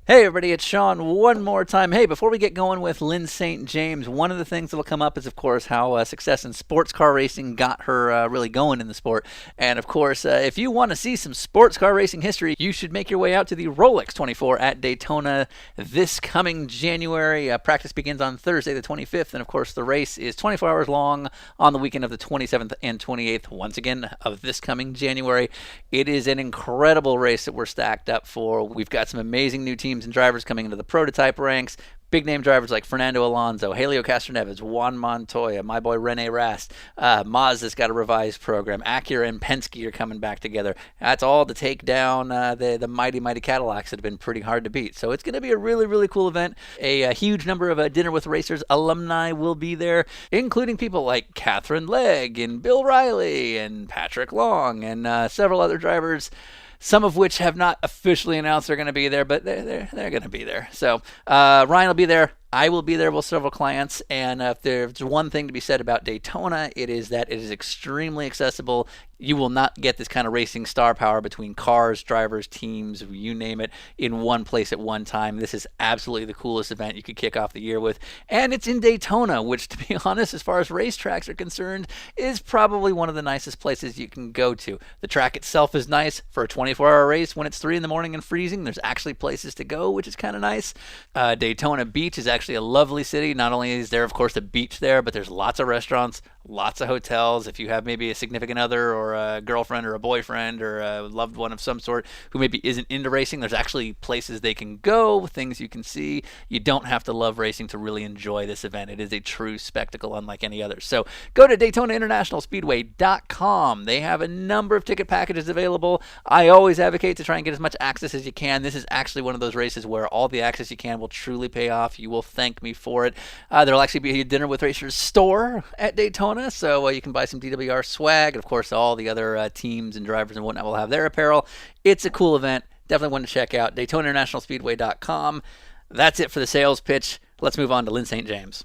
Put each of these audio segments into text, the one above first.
Hey everybody, it's Sean one more time. Hey, before we get going with Lyn St. James, one of the things that'll come up is, of course, how success in sports car racing got her really going in the sport. And, of course, if you want to see some sports car racing history, you should make your way out to the Rolex 24 at Daytona this coming January. Practice begins on Thursday the 25th, and, of course, the race is 24 hours long on the weekend of the 27th and 28th, once again, of this coming January. It is an incredible race that we're stacked up for. We've got some amazing new teams and drivers coming into the prototype ranks. Big name drivers like Fernando Alonso, Helio Castroneves, Juan Montoya, my boy Rene Rast. Mazda's got a revised program. Acura and Penske are coming back together. That's all to take down the mighty Cadillacs that have been pretty hard to beat. So it's going to be a really, really cool event. A huge number of Dinner with Racers alumni will be there, including people like Catherine Legg and Bill Riley and Patrick Long and several other drivers, some of which have not officially announced they're going to be there, but they're going to be there. So Ryan will be there. I will be there with several clients, and if there's one thing to be said about Daytona, it is that it is extremely accessible. You will not get this kind of racing star power between cars, drivers, teams, you name it, in one place at one time. This is absolutely the coolest event you could kick off the year with, and it's in Daytona, which, to be honest, as far as racetracks are concerned, is probably one of the nicest places you can go to. The track itself is nice for a 24-hour race. When it's 3 in the morning and freezing, there's actually places to go, which is kind of nice. Daytona Beach is actually a lovely city. Not only is there, of course, a beach there, but there's lots of restaurants, lots of hotels. If you have maybe a significant other or a girlfriend or a boyfriend or a loved one of some sort who maybe isn't into racing, there's actually places they can go, things you can see. You don't have to love racing to really enjoy this event. It is a true spectacle unlike any other. So go to DaytonaInternationalSpeedway.com. They have a number of ticket packages available. I always advocate to try and get as much access as you can. This is actually one of those races where all the access you can will truly pay off. You will thank me for it. There'll actually be a Dinner with Racers store at Daytona, so you can buy some DWR swag. And of course, all the other teams and drivers and whatnot will have their apparel. It's a cool event. Definitely one to check out. DaytonaInternationalSpeedway.com. That's it for the sales pitch. Let's move on to Lyn St. James.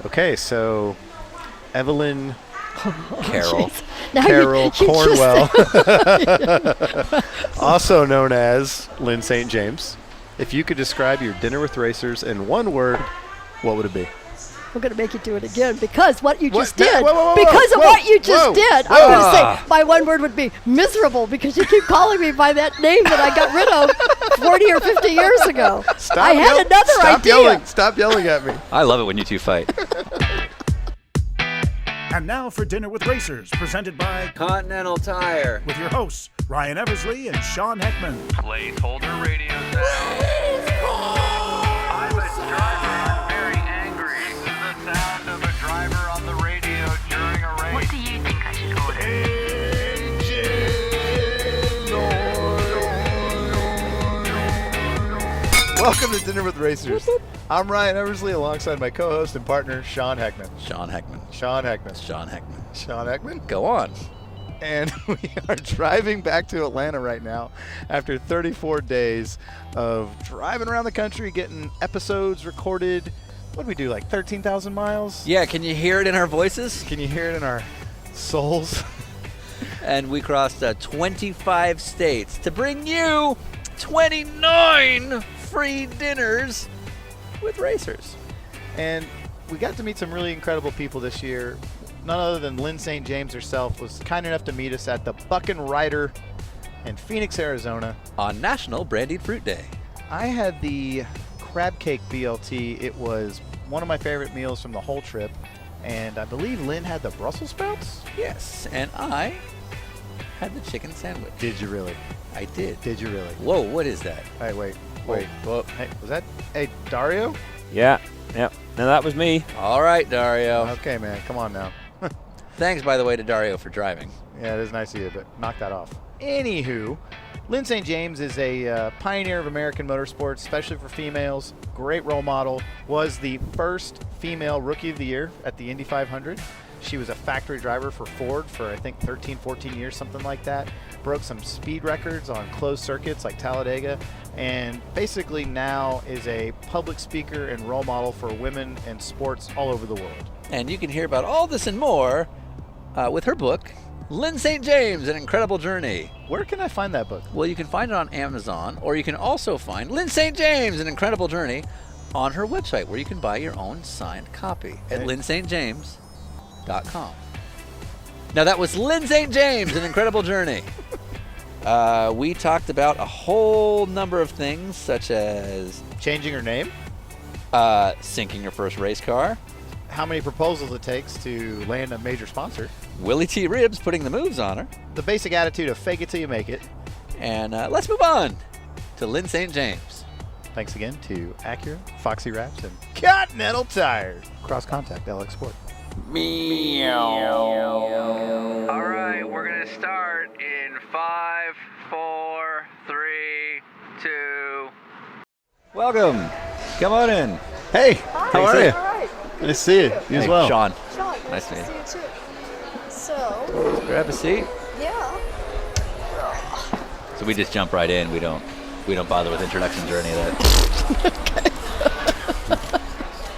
Okay, so Evelyn Carol Cornwell, also known as Lyn St. James. If you could describe your Dinner with Racers in one word, what would it be? I'm going to make you do it again because what you just What? did. Whoa, because of what you just did. I'm going to Ah. say my one word would be miserable because you keep calling me by that name that I got rid of 40 or 50 years ago. I had another idea. Stop yelling at me. I love it when you two fight. And now for Dinner with Racers, presented by Continental Tire. with your hosts, Ryan Eversley and Sean Heckman. Placeholder radio sound. I'm a driver very angry. This is the sound of a driver on the radio during a race. What do you think I should order? Welcome to Dinner with Racers. I'm Ryan Eversley alongside my co-host and partner, Sean Heckman. Sean Heckman. Sean Heckman. Sean Heckman. Sean Heckman. Go on. And we are driving back to Atlanta right now after 34 days of driving around the country, getting episodes recorded. What did we do, like 13,000 miles? Yeah, can you hear it in our voices? Can you hear it in our souls? And we crossed 25 states to bring you 29 free dinners with racers. And we got to meet some really incredible people this year. None other than Lyn St. James herself was kind enough to meet us at the Buckin' Rider in Phoenix, Arizona. On National Brandied Fruit Day. I had the crab cake BLT. It was one of my favorite meals from the whole trip. And I believe Lynn had the Brussels sprouts? Yes, and I had the chicken sandwich. Did you really? I did. Did you really? Whoa, what is that? Hey, wait. Whoa. Hey, was that? Hey, Dario? Yeah. Now that was me. All right, Dario. Okay, man. Come on now. Thanks, by the way, to Dario for driving. Yeah, it is nice of you, but knock that off. Anywho, Lyn St. James is a pioneer of American motorsports, especially for females. Great role model. Was the first female Rookie of the Year at the Indy 500. She was a factory driver for Ford for, I think, 13, 14 years, something like that. Broke some speed records on closed circuits like Talladega. And basically now is a public speaker and role model for women in sports all over the world. And you can hear about all this and more with her book, Lyn St. James, An Incredible Journey. Where can I find that book? Well, you can find it on Amazon, or you can also find Lyn St. James, An Incredible Journey on her website, where you can buy your own signed copy at lynstjames.com. Now, that was Lyn St. James, An Incredible Journey. We talked about a whole number of things, such as Changing her name? sinking your first race car, How many proposals it takes to land a major sponsor? Willie T. Ribbs putting the moves on her, The basic attitude of fake it till you make it. and let's move on to Lyn St. James. Thanks again to Acura, Foxy Wraps, and Continental Tire. Cross Contact LX Sport. All right, we're going to start in 5, 4, 3, 2. Welcome. Come on in. Hey, how are you? All right. Nice to see you. You as Hey, well. Sean, Sean, Nice to to meet see you too. So, grab a seat. yeah. So we just jump right in. We don't bother with introductions or any of that.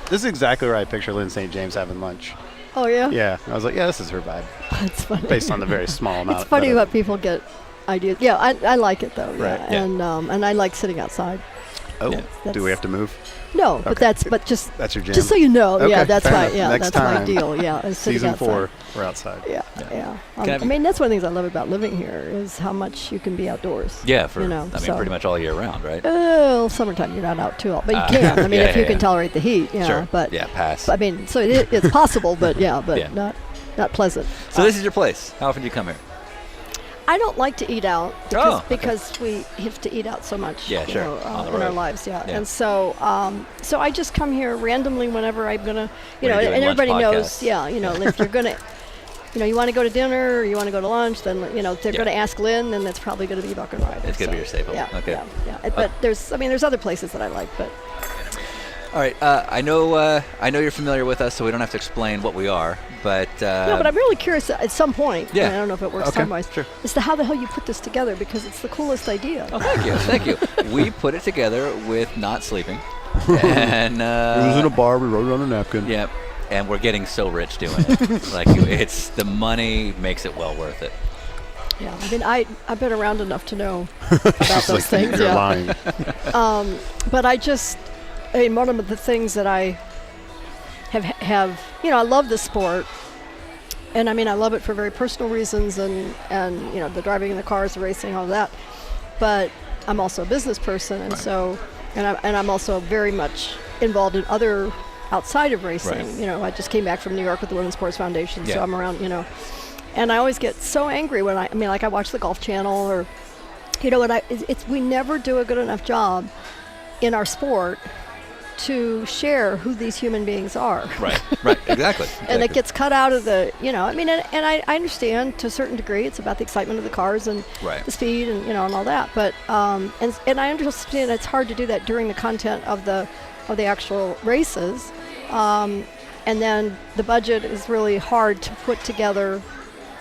This is exactly where I picture Lyn St. James having lunch. Oh, yeah? Yeah, I was like, yeah, this is her vibe, That's funny. based on the very small amount. It's funny that what people get ideas. Yeah, I like it though. Right, Yeah. yeah. And I like sitting outside. Oh, Yeah. do we have to move? No, but Okay. just That's your jam. just so you know. Okay, yeah, that's fair my enough. yeah, Next that's my time. deal. Yeah, is sitting Season outside. 4, we're outside. Yeah. Can I I be- mean, that's one of the things I love about living here is how much you can be outdoors. Yeah, so- pretty much all year round, right? Summertime you're not out too all, but you can. I mean, yeah, if you yeah, can yeah. tolerate the heat. Yeah, Sure. but Yeah, pass. I mean, so it's possible, but yeah, but Yeah. not pleasant. So this is your place. How often do you come here? I don't like to eat out Oh, because, okay. we have to eat out so much Yeah, sure. On the in our road. lives. Yeah. Yeah. And so so I just come here randomly whenever I'm going to, When you're doing and lunch everybody knows, podcasts. if you're going to, you want to go to dinner or you want to go to lunch, then, they're Yeah. going to ask Lynn, and that's probably going to be Buck and Ride. It's gonna be your staple. Yeah. Okay. Yeah. But there's other places that I like, but All right. I know you're familiar with us, so we don't have to explain what we are. But no, but I'm really curious at some point. Yeah. I don't know if it works Okay, time-wise. sure. As to how the hell you put this together, because it's the coolest idea. Oh, thank you, thank you. We put it together with not sleeping, and It was in a bar. We wrote it on a napkin. yeah, and we're getting so rich doing it. Like it's the money makes it well worth it. Yeah, I mean, I've been around enough to know about It's those like, things. You're Yeah. lying. But one of the things that I have, I love the sport, and I mean, I love it for very personal reasons, and the driving in the cars, the racing, all that. But I'm also a business person, and so, and I'm also very much involved in other outside of racing. Right. I just came back from New York with the Women's Sports Foundation, Yeah. so I'm around, and I always get so angry when I watch the Golf Channel or, we never do a good enough job in our sport to share who these human beings are. Right, exactly. And it gets cut out of the, and I understand to a certain degree it's about the excitement of the cars and Right. the speed and, and all that. But, and I understand it's hard to do that during the content of the actual races. And then the budget is really hard to put together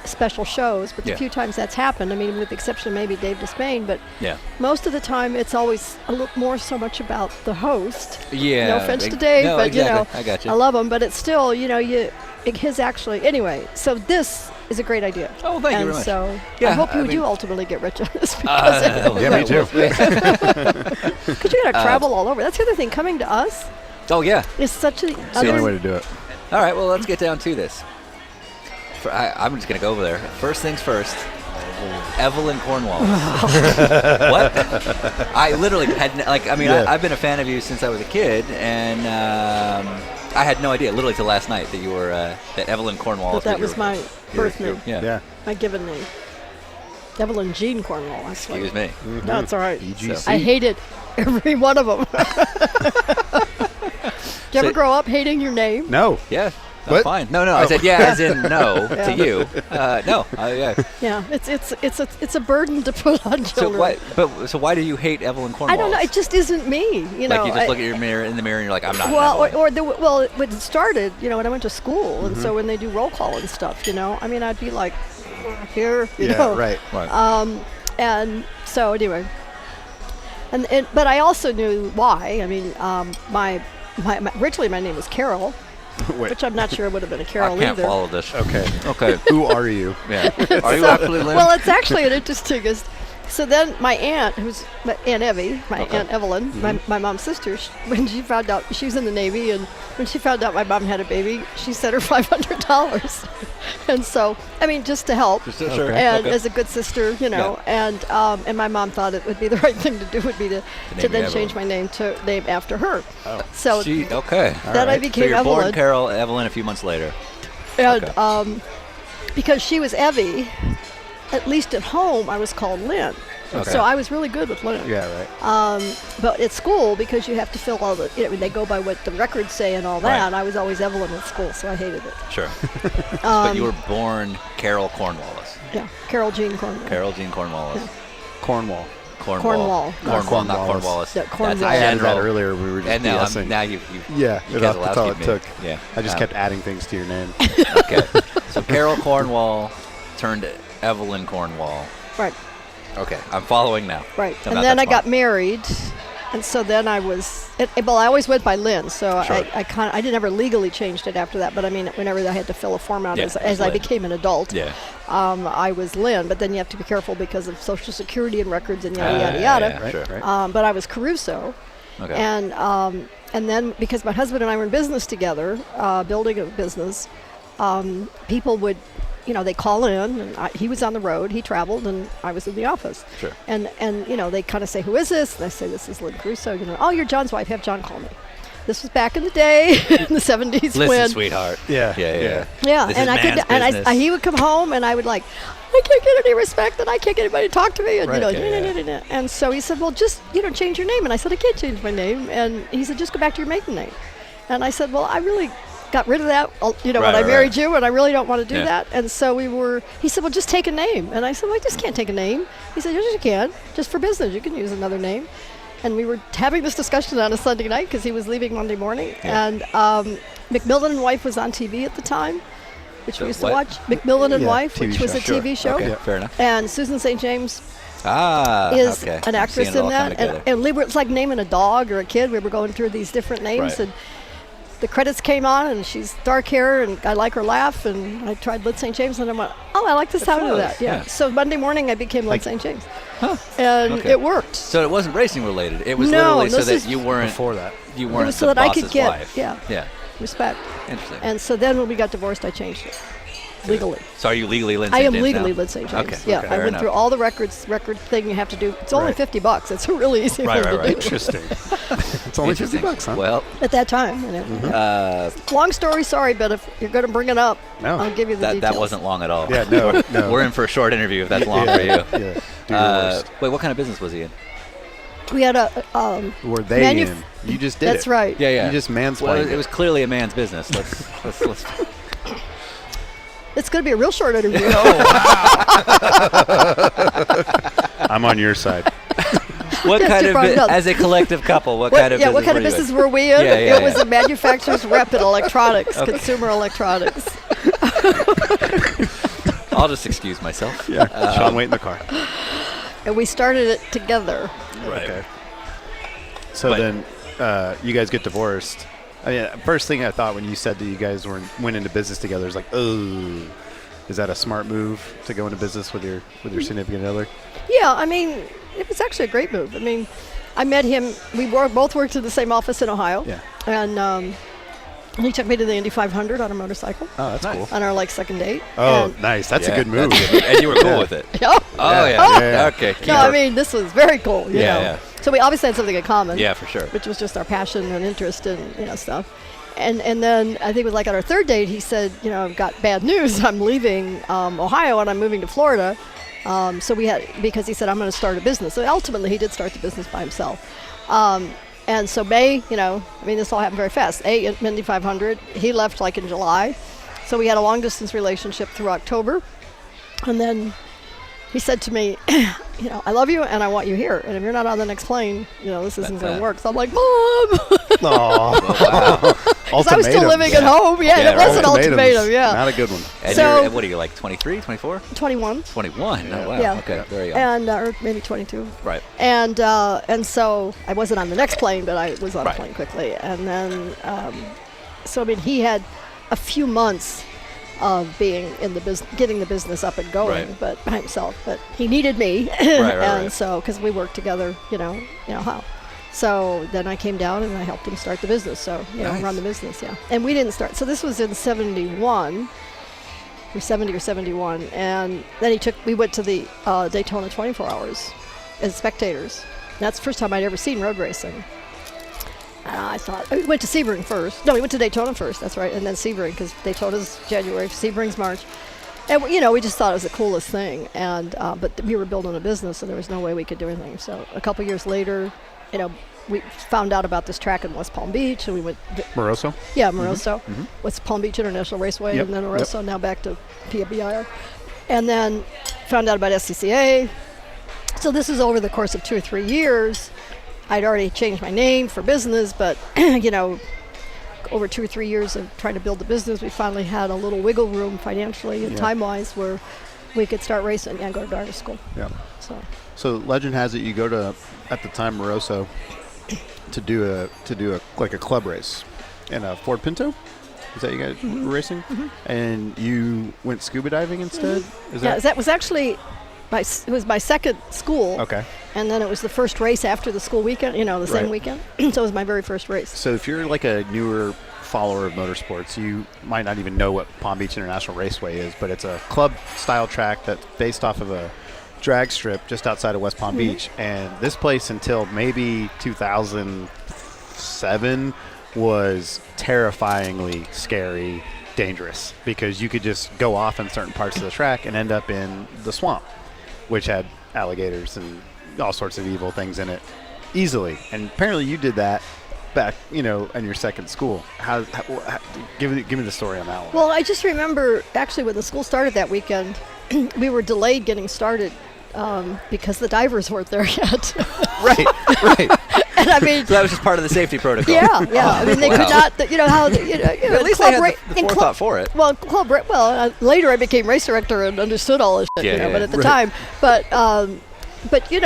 special shows, but the Yeah. few times that's happened, I mean, with the exception of maybe Dave Despain, but Yeah. most of the time it's always a little more so much about the host. Yeah. No offense to Dave, no, but exactly. I got you. I love him, but it's still, his actually, anyway, so this is a good idea. Oh, thank you and very much. so Yeah, I hope I you mean- do ultimately get rich on this because Yeah, me too. because you got to travel all over. That's the other thing. Coming to us Oh yeah. is such a It's the only way to do it. All right. Well, let's get down to this. I'm just gonna go over there. First things first. Evelyn Cornwall. What? I literally had Yeah. I've been a fan of you since I was a kid, and I had no idea, literally till last night, that you were that Evelyn Cornwall. But that was my birth name, Yeah. my given name. Evelyn Jean Cornwall, actually. Excuse me. No, it's all right. EGC. I hated every one of them. Did you ever So- grow up hating your name? No. Yeah. That's What? fine. No. I said yeah, as in no Yeah. to you. No. Yeah. Yeah, it's a burden to put on So children. why do you hate Evelyn Cornwall? I don't know. It just isn't me. You know. Like you just I- look at your mirror in the mirror and you're like, I'm not. well, Evelyn. when it started, when I went to school, and so when they do roll call and stuff, I mean, I'd be like, here, you Yeah, know. right. And so anyway, but I also knew why. I mean, my originally my name was Carol, Wait. which I'm not sure would have been a I Carol can't either. follow this. Okay. Okay. Who are you? Yeah. Are you actually Lyn? Well, it's actually an interesting. So then my aunt, who's my Aunt Evie, my Aunt Evelyn, my mom's sister, when she found out, she was in the Navy, and when she found out my mom had a baby, she sent her $500. And so, I mean, just to help. Sure. And as a good sister, you know, and my mom thought it would be the right thing to do would be to name then you change my name to name after her. So Okay. then I became So you're Evelyn. born Carol Evelyn a few months later. And because she was Evie, at least at home, I was called Lyn. Okay. So I was really good with Lyn. Yeah, right. But at school, because you have to fill all the, they go by what the records say and all that, Right. I was always Evelyn at school, so I hated it. Sure. But you were born Carol Cornwallis. Yeah, Carol Jean Cornwall. Carol Jean Cornwallis. Cornwall. Cornwall. Cornwall, not Cornwallis. Cornwallis. Yeah, That's Cornwall. I added that general. earlier. We were just And now, BSing. now you Yeah, guys that's will all keep it me. took. Yeah. I just kept adding things to your name. Okay. So Carol Cornwall turned Evelyn Cornwall. Right, Okay, I'm following now. right. So And now then that's I got fine. married, and so then I was, well, I always went by Lyn, so Sure. I never legally changed it after that, but I mean, whenever I had to fill a form out Yeah, as it's I Lyn. became an adult, Yeah. I was Lyn, but then you have to be careful because of Social Security and records and yada, yada, yeah, yada. yeah. Sure. Right. But I was Caruso. Okay. And then because my husband and I were in business together, building a business, people would, they call in, and he was on the road, he traveled, and I was in the office. Sure. And they kind of say, who is this? And I say, this is Lyn Caruso. Oh, you're John's wife. Have John call me. This was back in the day, in the 70s. Listen, sweetheart. Yeah. Yeah. Yeah, This and is I could, man's and business. he would come home, and I would I can't get any respect, and I can't get anybody to talk to me, and Right. Yeah. and so he said, well, just change your name, and I said, I can't change my name, and he said, just go back to your maiden name, and I said, well, I really got rid of that, when I Right, married right. you, and I really don't want to do Yeah. that, and so he said, well, just take a name, and I said, well, I just can't take a name. He said, yes, you can, just for business, you can use another name. And we were having this discussion on a Sunday night because he was leaving Monday morning. Yeah. And McMillan and Wife was on TV at the time, which The we used to what? watch. McMillan and Yeah, Wife, TV which was show. a Sure. TV show. Okay, fair enough. And Susan St. James Is is an actress in that. And we were, it's like naming a dog or a kid. We were going through these different names. Right. And the credits came on, and she's dark hair, and I like her laugh. And I tried Lyn St. James, and I went, oh, I like the sound of that. Yeah. yeah. So Monday morning, I became Lyn Like- St. James. Huh. And Okay. it worked. So it wasn't racing related. It was No, literally so this that is you weren't Before that. you It weren't was so the that I boss's could get, wife. yeah, respect. Interesting. And so then when we got divorced, I changed it legally. So are you legally Lyn I St. am James legally now? Lyn St. James. Okay. Yeah, okay. I Fair went enough. through all the record thing you have to do. It's only Right. $50. It's a really easy Right, thing right, to right. do Interesting. It's only Interesting. $50, huh? Well, at that time. Long story, sorry, but if you're going to bring it up, No. I'll give you the that details. wasn't long at all. Yeah, no. We're in for a short interview if that's long yeah, for you. Yeah. Do your worst. Wait, what kind of business was he in? We had a Were they manuf- in? You just did that's it. right. Yeah, yeah. You just mansplained Well, it. it was clearly a man's business. Let's It's going to be a real short interview. I'm on your side. What Yes, kind you of brought it up. as a collective couple? What kind of business? what kind were of you business in? were we in? Yeah, yeah, it was yeah. a manufacturer's rep in electronics, consumer electronics. I'll just excuse myself. Yeah. Sean, wait in the car. And we started it together. Right. Okay. So But- then you guys get divorced. I mean, first thing I thought when you said that you guys went into business together is like, oh, is that a smart move to go into business with your significant other? Yeah, I mean, it was actually a great move. I mean, I met him. We both worked in the same office in Ohio. Yeah. And he took me to the Indy 500 on a motorcycle Oh, that's Nice. cool. on our second date. Oh, And- nice. That's Yeah, a good move. and you were cool Yeah. with it. yeah. Oh yeah. Yeah, yeah. Okay. No, I mean, this was very cool. You Yeah, know. yeah. So we obviously had something in common. Yeah, for sure. Which was just our passion and interest in stuff. And then I think it was like on our third date, he said, I've got bad news. I'm leaving Ohio and I'm moving to Florida. Because he said, I'm going to start a business. So ultimately, he did start the business by himself. And so May, this all happened very fast. Indy 500, he left like in July. So we had a long distance relationship through October. And then he said to me, I love you and I want you here. And if you're not on the next plane, this isn't going to work. So I'm like, Mom! Oh, Because I was still living at home. Yeah, Yeah, and it was an Ultimatums. ultimatum, yeah. Not a good one. And So- you're, what are you, like 23, 24? 21. 21. Oh, wow. Yeah. Okay, very young. And or maybe 22. Right. And so I wasn't on the next plane, but I was on Right. a plane quickly. And then So I mean, he had a few months of being in the business, getting the business up and going, Right. but by himself. But he needed me, and so because we worked together, you know how. So then I came down and I helped him start the business. So run the business, And we didn't start. So this was in '71, or 70 or 71, and then we went to the Daytona 24 Hours as spectators. That's the first time I'd ever seen road racing. I thought we went to Sebring first. No, we went to Daytona first. That's right, and then Sebring because Daytona's January, Sebring's March, and we just thought it was the coolest thing. And but we were building a business, so there was no way we could do anything. So a couple years later, we found out about this track in West Palm Beach, and we went. Moroso? Yeah, Moroso. West Palm Beach International Raceway, Yep. and then Moroso. Now back to PBIR, and then found out about SCCA. So this is over the course of 2 or 3 years. I'd already changed my name for business, but over 2 or 3 years of trying to build the business, we finally had a little wiggle room financially and time-wise where we could start racing and go to driver's school. Yeah. So legend has it you go to, at the time, Moroso to do a club race in a Ford Pinto. Is that you guys were racing? And you went scuba diving instead? That was actually it was my second school. Okay. And then it was the first race after the school weekend, the same weekend. So it was my very first race. So if you're like a newer follower of motorsports, you might not even know what Palm Beach International Raceway is, but it's a club-style track that's based off of a drag strip just outside of West Palm Beach. And this place until maybe 2007 was terrifyingly scary, dangerous, because you could just go off in certain parts of the track and end up in the swamp, which had alligators and all sorts of evil things in it easily. And apparently you did that back, in your second school. Give me the story on that one. Well, I just remember actually when the school started that weekend, we were delayed getting started because the divers weren't there yet. Right. And I mean, So that was just part of the safety protocol. yeah. I mean, they could not. How At least they had the forethought for it. Well, later I became race director and understood all this shit. But at the time, but you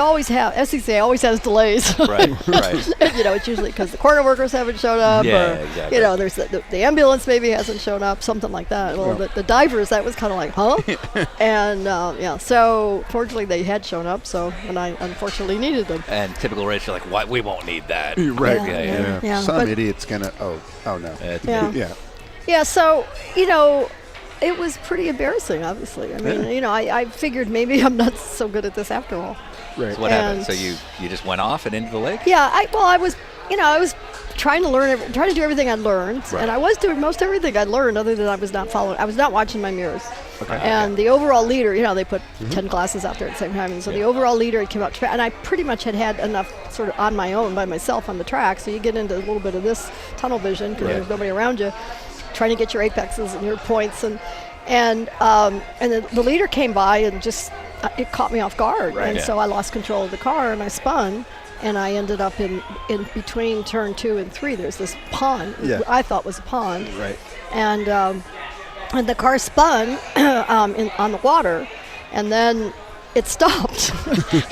always have SCCA always has delays. Right. It's usually because the corner workers haven't shown up, Yeah, or exactly. there's the ambulance maybe hasn't shown up, something like that. Well, the divers, that was kind of like, huh? And so fortunately they had shown up. And I unfortunately needed them. And typical race, you're like, what? We won't need that. Right. Yeah. Some But- idiot's gonna. Oh no. Yeah. Yeah. So it was pretty embarrassing, obviously. I mean, I figured maybe I'm not so good at this after all. Right. So what happened? And- So you just went off and into the lake? Yeah, I was trying to learn, trying to do everything I'd learned, and I was doing most everything I'd learned, other than I was not watching my mirrors. Okay. And the overall leader, they put 10 classes out there at the same time, and so the overall leader came out, and I pretty much had enough sort of on my own, by myself on the track, so you get into a little bit of this tunnel vision because there's nobody around you, trying to get your apexes and your points, and then the leader came by and just it caught me off guard, so I lost control of the car and I spun, and I ended up in between turn 2 and 3. There's this pond, I thought was a pond, and the car spun on the water, and then it stopped.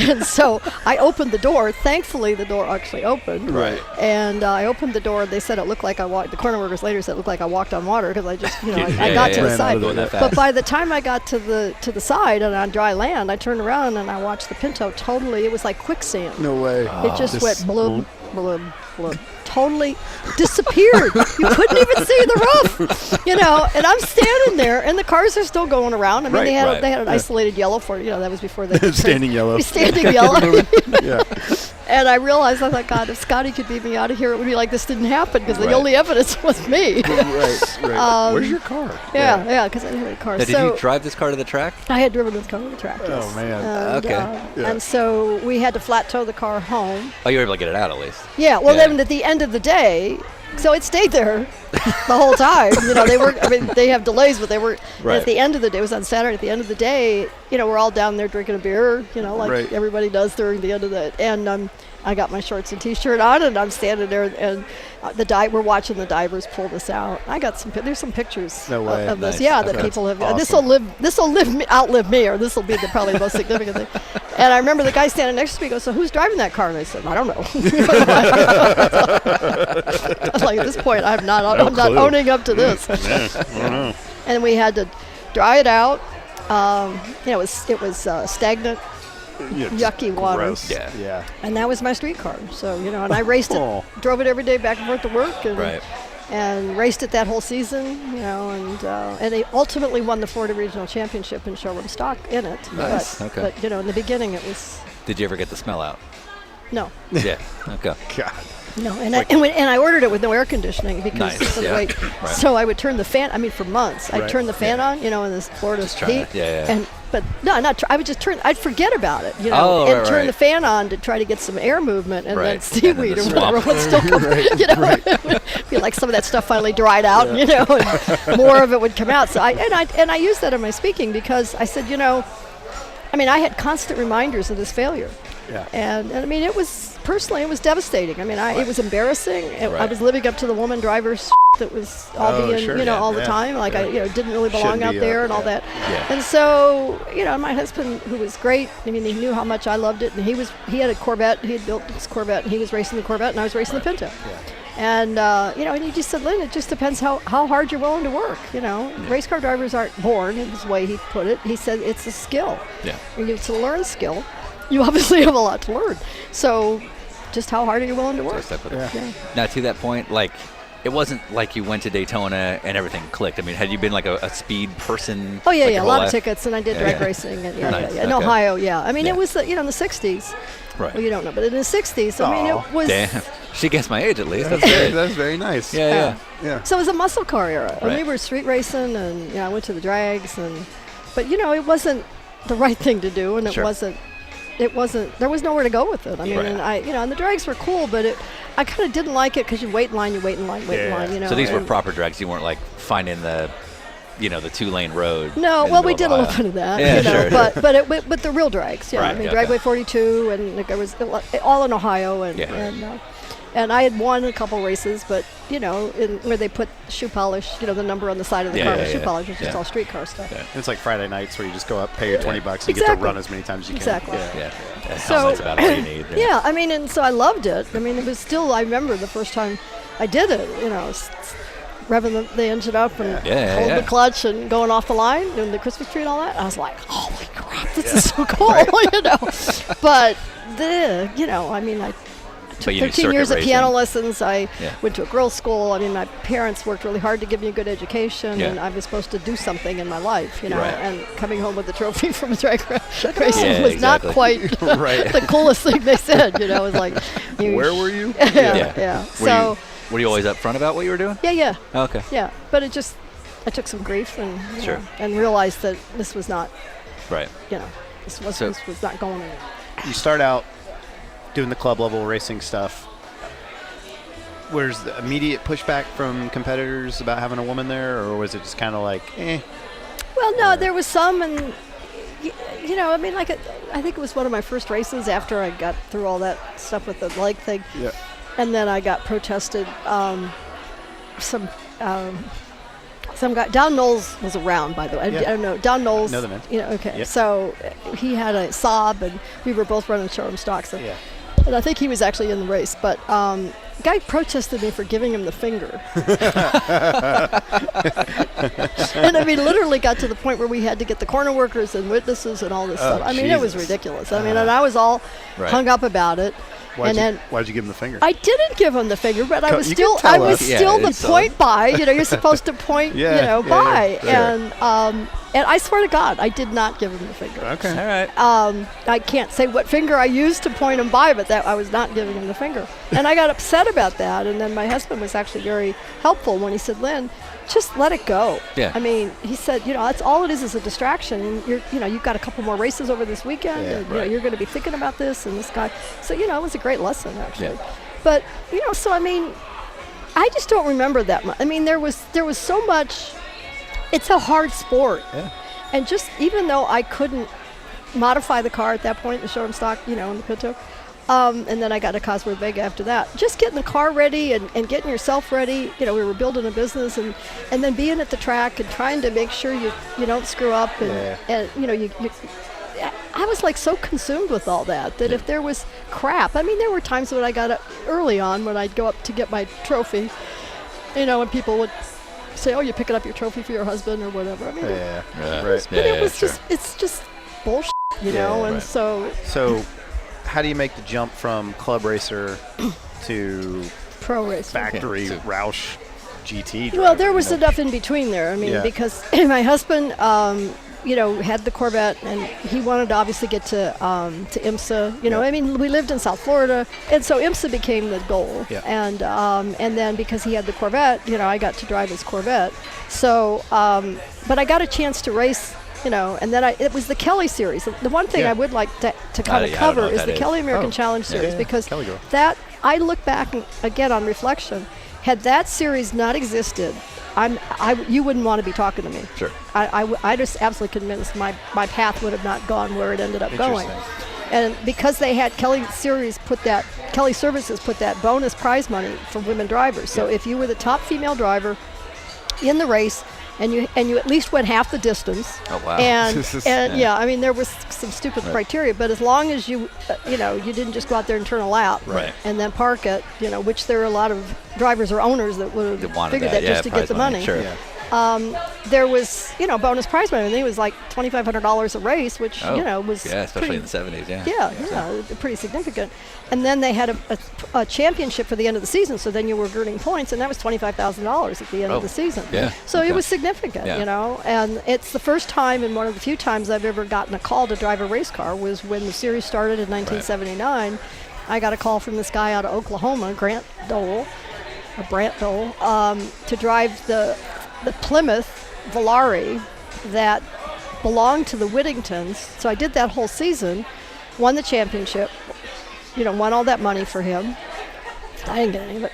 And so I opened the door. Thankfully, the door actually opened. Right. And I opened the door. They said it looked like I walked. The corner workers later said it looked like I walked on water because I just, I got to the side. But by the time I got to the side and on dry land, I turned around and I watched the Pinto totally. It was like quicksand. No way. It just went blub, blub, blub. Totally disappeared. You couldn't even see the roof, and I'm standing there, and the cars are still going around. I mean, they had an isolated yellow for that was before they Standing yellow. Standing yellow. Yeah. And I realized, I thought, God, if Scotty could beat me out of here, it would be like this didn't happen because the only evidence was me. Right. Where's your car? Yeah, because I didn't have a car. Now, did you drive this car to the track? I had driven this car to the track. Oh, yes. man. And, Okay. And so we had to flat tow the car home. Oh, you were able to get it out at least. Yeah, well, then at the end of the day, so it stayed there the whole time. They were, they have delays, but they were, at the end of the day, it was on Saturday, at the end of the day, we're all down there drinking a beer, like everybody does during the end of the, and I got my shorts and t-shirt on, and I'm standing there, and we're watching the divers pull this out. I got there's some pictures of this, that people have. Awesome. This will outlive me, or this will be probably the most significant thing. And I remember the guy standing next to me goes, "So who's driving that car?" And I said, "I don't know." like, at this point, I'm not clue. owning up to this. And we had to dry it out. It was stagnant, yucky water. Gross. Yeah. And that was my street car. So, and I raced it, drove it every day back and forth to work, and raced it that whole season, and they ultimately won the Florida Regional Championship in showroom stock in it. Nice. But, Okay. but in the beginning it was Did you ever get the smell out? no. Yeah. Okay. God. No, and I ordered it with no air conditioning because Nice, of the yeah. way. Right. So I would turn the fan. I mean, for months, I'd Right. turn the fan on, in this Florida try heat. it, yeah. I would just turn. I'd forget about it, Oh, and right, turn right. the fan on to try to get some air movement, and Right. then And then seaweed the or whatever swamp. would still come. It would feel like some of that stuff finally dried out, and more of it would come out. So I used that in my speaking because I said, I had constant reminders of this failure. Yeah. And I mean, it was devastating. I mean, it was embarrassing. I Right. was living up to the woman driver's that was all being, sure, yeah, all the yeah, time. Like yeah. I, didn't really belong Shouldn't out be there up, and all yeah. that. Yeah. And so, my husband, who was great. I mean, he knew how much I loved it, and he had a Corvette. He had built this Corvette, and he was racing the Corvette, and I was racing the Pinto. Yeah. And and he just said, Lyn, it just depends how hard you're willing to work. Race car drivers aren't born. In his way he put it. He said it's a skill. Yeah. And it's a learned skill. You obviously have a lot to learn. So, just how hard are you willing to work? Yeah. Now, to that point, it wasn't like you went to Daytona and everything clicked. I mean, had you been like a speed person? Oh yeah, like yeah, your a whole lot of life? tickets, and I did drag Yeah. racing, and Nice, in okay. Ohio, yeah. I mean, Yeah. it was in the '60s. Right. Well, you don't know, but in the '60s, I mean, Aw. it was. Damn. She guessed my age at least. That's That's, good. that's very nice. Yeah. Yeah. So it was a muscle car era, and we Right. were street racing, and I went to the drags, but it wasn't the right thing to do, and Sure. it wasn't. There was nowhere to go with it. I mean, Right. and and the drags were cool, but I kind of didn't like it because you wait in line. Yeah. So these were and- proper drags. You weren't like finding the 2-lane road. No, in the well, we middle did of a little Ohio. bit of that, Yeah, sure. but the real drags, yeah. Right, I mean, okay. Dragway 42, and there was all in Ohio, and Yeah. and I had won a couple races, but where they put shoe polish, the number on the side of the Yeah, car yeah, with shoe yeah. polish, which is Yeah. all street car stuff. Yeah. It's like Friday nights where you just go up, pay your $20, and you get Exactly. to run as many times as you Exactly. can. Yeah. That So- helmet's about all you need. Yeah, I mean, and so I loved it. I mean, it was still. I remember the first time I did it. Revving the engine up and Yeah, holding yeah. the clutch and going off the line and the Christmas tree and all that. I was like, holy crap, this is so cool, But I mean, I took But you do 13 years circuit of piano racing. lessons. I Yeah. went to a girls' school. I mean, my parents worked really hard to give me a good education, Yeah. and I was supposed to do something in my life, Right. And coming home with a trophy from a drag racing Yeah, was not exactly. quite Right. the coolest thing they said. It was like, Where were you? yeah. So Were you always upfront about what you were doing? yeah. Oh, okay. Yeah, but I took some grief and Sure. and realized that this was not, Right. this was not going anywhere. You start out doing the club level racing stuff. Where's the immediate pushback from competitors about having a woman there, or was it just kind of like, eh? Well, no, there was some, and I mean, I think it was one of my first races after I got through all that stuff with the leg thing, Yeah. and then I got protested. Some guy, Don Knowles was around, by the way. Yeah. I don't know, Don Knowles. Know the man. Okay. Yep. So he had a Saab, and we were both running showroom stocks. And, Yeah. and I think he was actually in the race, but guy protested me for giving him the finger. And I mean, literally got to the point where we had to get the corner workers and witnesses and all this stuff. I mean, it was Jesus. ridiculous. I mean, and I was all Right. hung up about it. Why'd and you then give him the finger? I didn't give him the finger, but I Co- was you can still, tell I was us. Yeah, still the it's point by. You're supposed to point, Yeah, yeah, by, yeah. and I swear to God, I did not give him the finger. Okay. All right. I can't say what finger I used to point him by, but that I was not giving him the finger. And I got upset about that. And then my husband was actually very helpful when he said, Lyn, just let it go. Yeah. I mean, he said, that's all it is a distraction. And you've got a couple more races over this weekend, Yeah, and right. you're going to be thinking about this and this guy. So, it was a great lesson actually. Yeah. But, so I mean, I just don't remember that much. I mean, there was so much. It's a hard sport. Yeah. And just even though I couldn't modify the car at that point, the showroom stock, in the Pinto, and then I got a Cosworth Vega after that. Just getting the car ready and getting yourself ready. We were building a business and then being at the track and trying to make sure you don't screw up and you I was like so consumed with all that if there was crap. I mean, there were times when I got up early on when I'd go up to get my trophy You know, when people would say, "Oh, you're picking up your trophy for your husband or whatever." I mean, Right. but it was it's just bullshit, you know. And so how do you make the jump from club racer to pro racer, factory Roush GT driver? Well, there was enough in between there. I mean, because my husband, you know, had the Corvette, and he wanted to obviously get to IMSA. You know, I mean, we lived in South Florida, and so IMSA became the goal. Yeah. And then because he had the Corvette, you know, I got to drive his Corvette. So, but I got a chance to race. You know, and then it was the Kelly series. The one thing I would like to kind of cover is the Kelly American Challenge series, because that, I look back again on reflection, had that series not existed, you wouldn't want to be talking to me. Sure. I just absolutely convinced my path would have not gone where it ended up going. And because they had Kelly Services put that bonus prize money for women drivers. So if you were the top female driver in the race, and you at least went half the distance. Oh wow! And yeah, I mean there was some stupid criteria, but as long as you you know, you didn't just go out there and turn a lap and then park it, you know, which there are a lot of drivers or owners that would have figured that just to get the money. Sure. There was, you know, bonus prize money. I think it was like $2,500 a race, which you know was especially in the 70s. Yeah, pretty significant. And then they had a championship for the end of the season, so then you were earning points, and that was $25,000 at the end of the season. Yeah. So it was significant, you know. And it's the first time, and one of the few times I've ever gotten a call to drive a race car was when the series started in 1979. I got a call from this guy out of Oklahoma, Brant Dole, to drive the Plymouth Volare that belonged to the Whittingtons. So I did that whole season, won the championship, you know, won all that money for him. I didn't get any of it.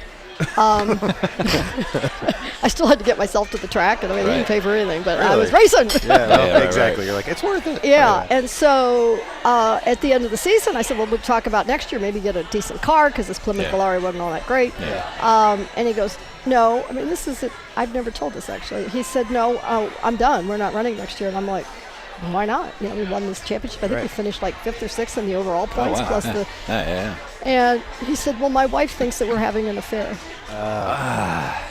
I still had to get myself to the track, and I mean, they didn't pay for anything, but I was racing. Exactly. You're like, it's worth it. And so at the end of the season, I said, well, we'll talk about next year, maybe get a decent car, because this Plymouth Volare wasn't all that great. And he goes, no, I mean, this is it. I've never told this, actually. He said, no, I'm done. We're not running next year. And I'm like, why not? You know, we won this championship. I think we finished like 5th or 6th in the overall points, plus the... And he said, well, my wife thinks that we're having an affair. I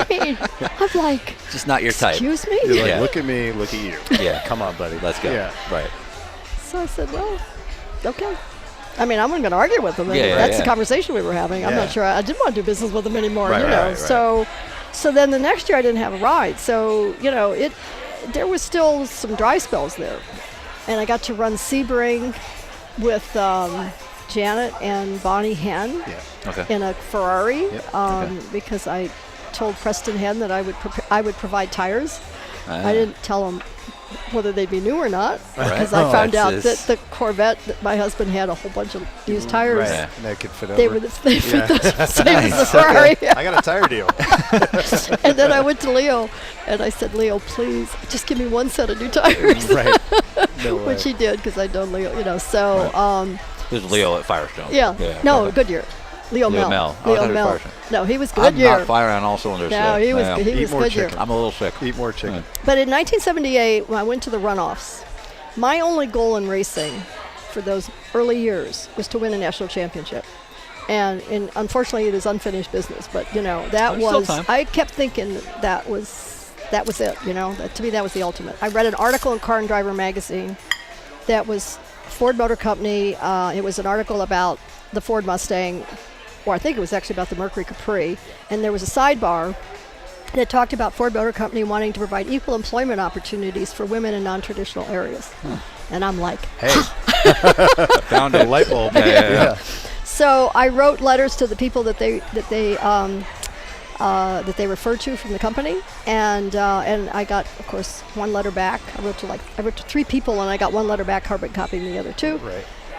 mean, I'm like... Just not your type. Excuse me? You're like, look at me, look at you. Come on, buddy. Let's go. Right. So I said, well, okay. I mean, I'm not going to argue with him. That's the conversation we were having. I'm not sure. I didn't want to do business with him anymore, you know. So then the next year I didn't have a ride. So, you know, there was still some dry spells there. And I got to run Sebring with Janet and Bonnie Henn in a Ferrari because I told Preston Henn that I would provide tires. I didn't tell him whether they'd be new or not, because I found out that the Corvette that my husband had a whole bunch of used tires. That could fit over. They fit the same as the Ferrari. I got a tire deal. And then I went to Leo, and I said, Leo, please, just give me one set of new tires. Which he did, because I'd known Leo, you know. So, There's Leo at Firestone. Goodyear. Leo Mel. No, he was I'm Goodyear. not firing on all cylinders. No, he was Goodyear. I'm a little sick. Eat more chicken. But in 1978, when I went to the runoffs, my only goal in racing for those early years was to win a national championship. And unfortunately, it is unfinished business. But, you know, I kept thinking that was it, you know. To me, that was the ultimate. I read an article in Car and Driver magazine that was Ford Motor Company. It was an article about the Ford Mustang, or I think it was actually about the Mercury Capri, and there was a sidebar that talked about Ford Motor Company wanting to provide equal employment opportunities for women in non-traditional areas. And I'm like, hey, found a light bulb. So I wrote letters to the people that they referred to from the company, and I got, of course, one letter back. I wrote to 3 people, and I got one letter back, carbon copying the other 2.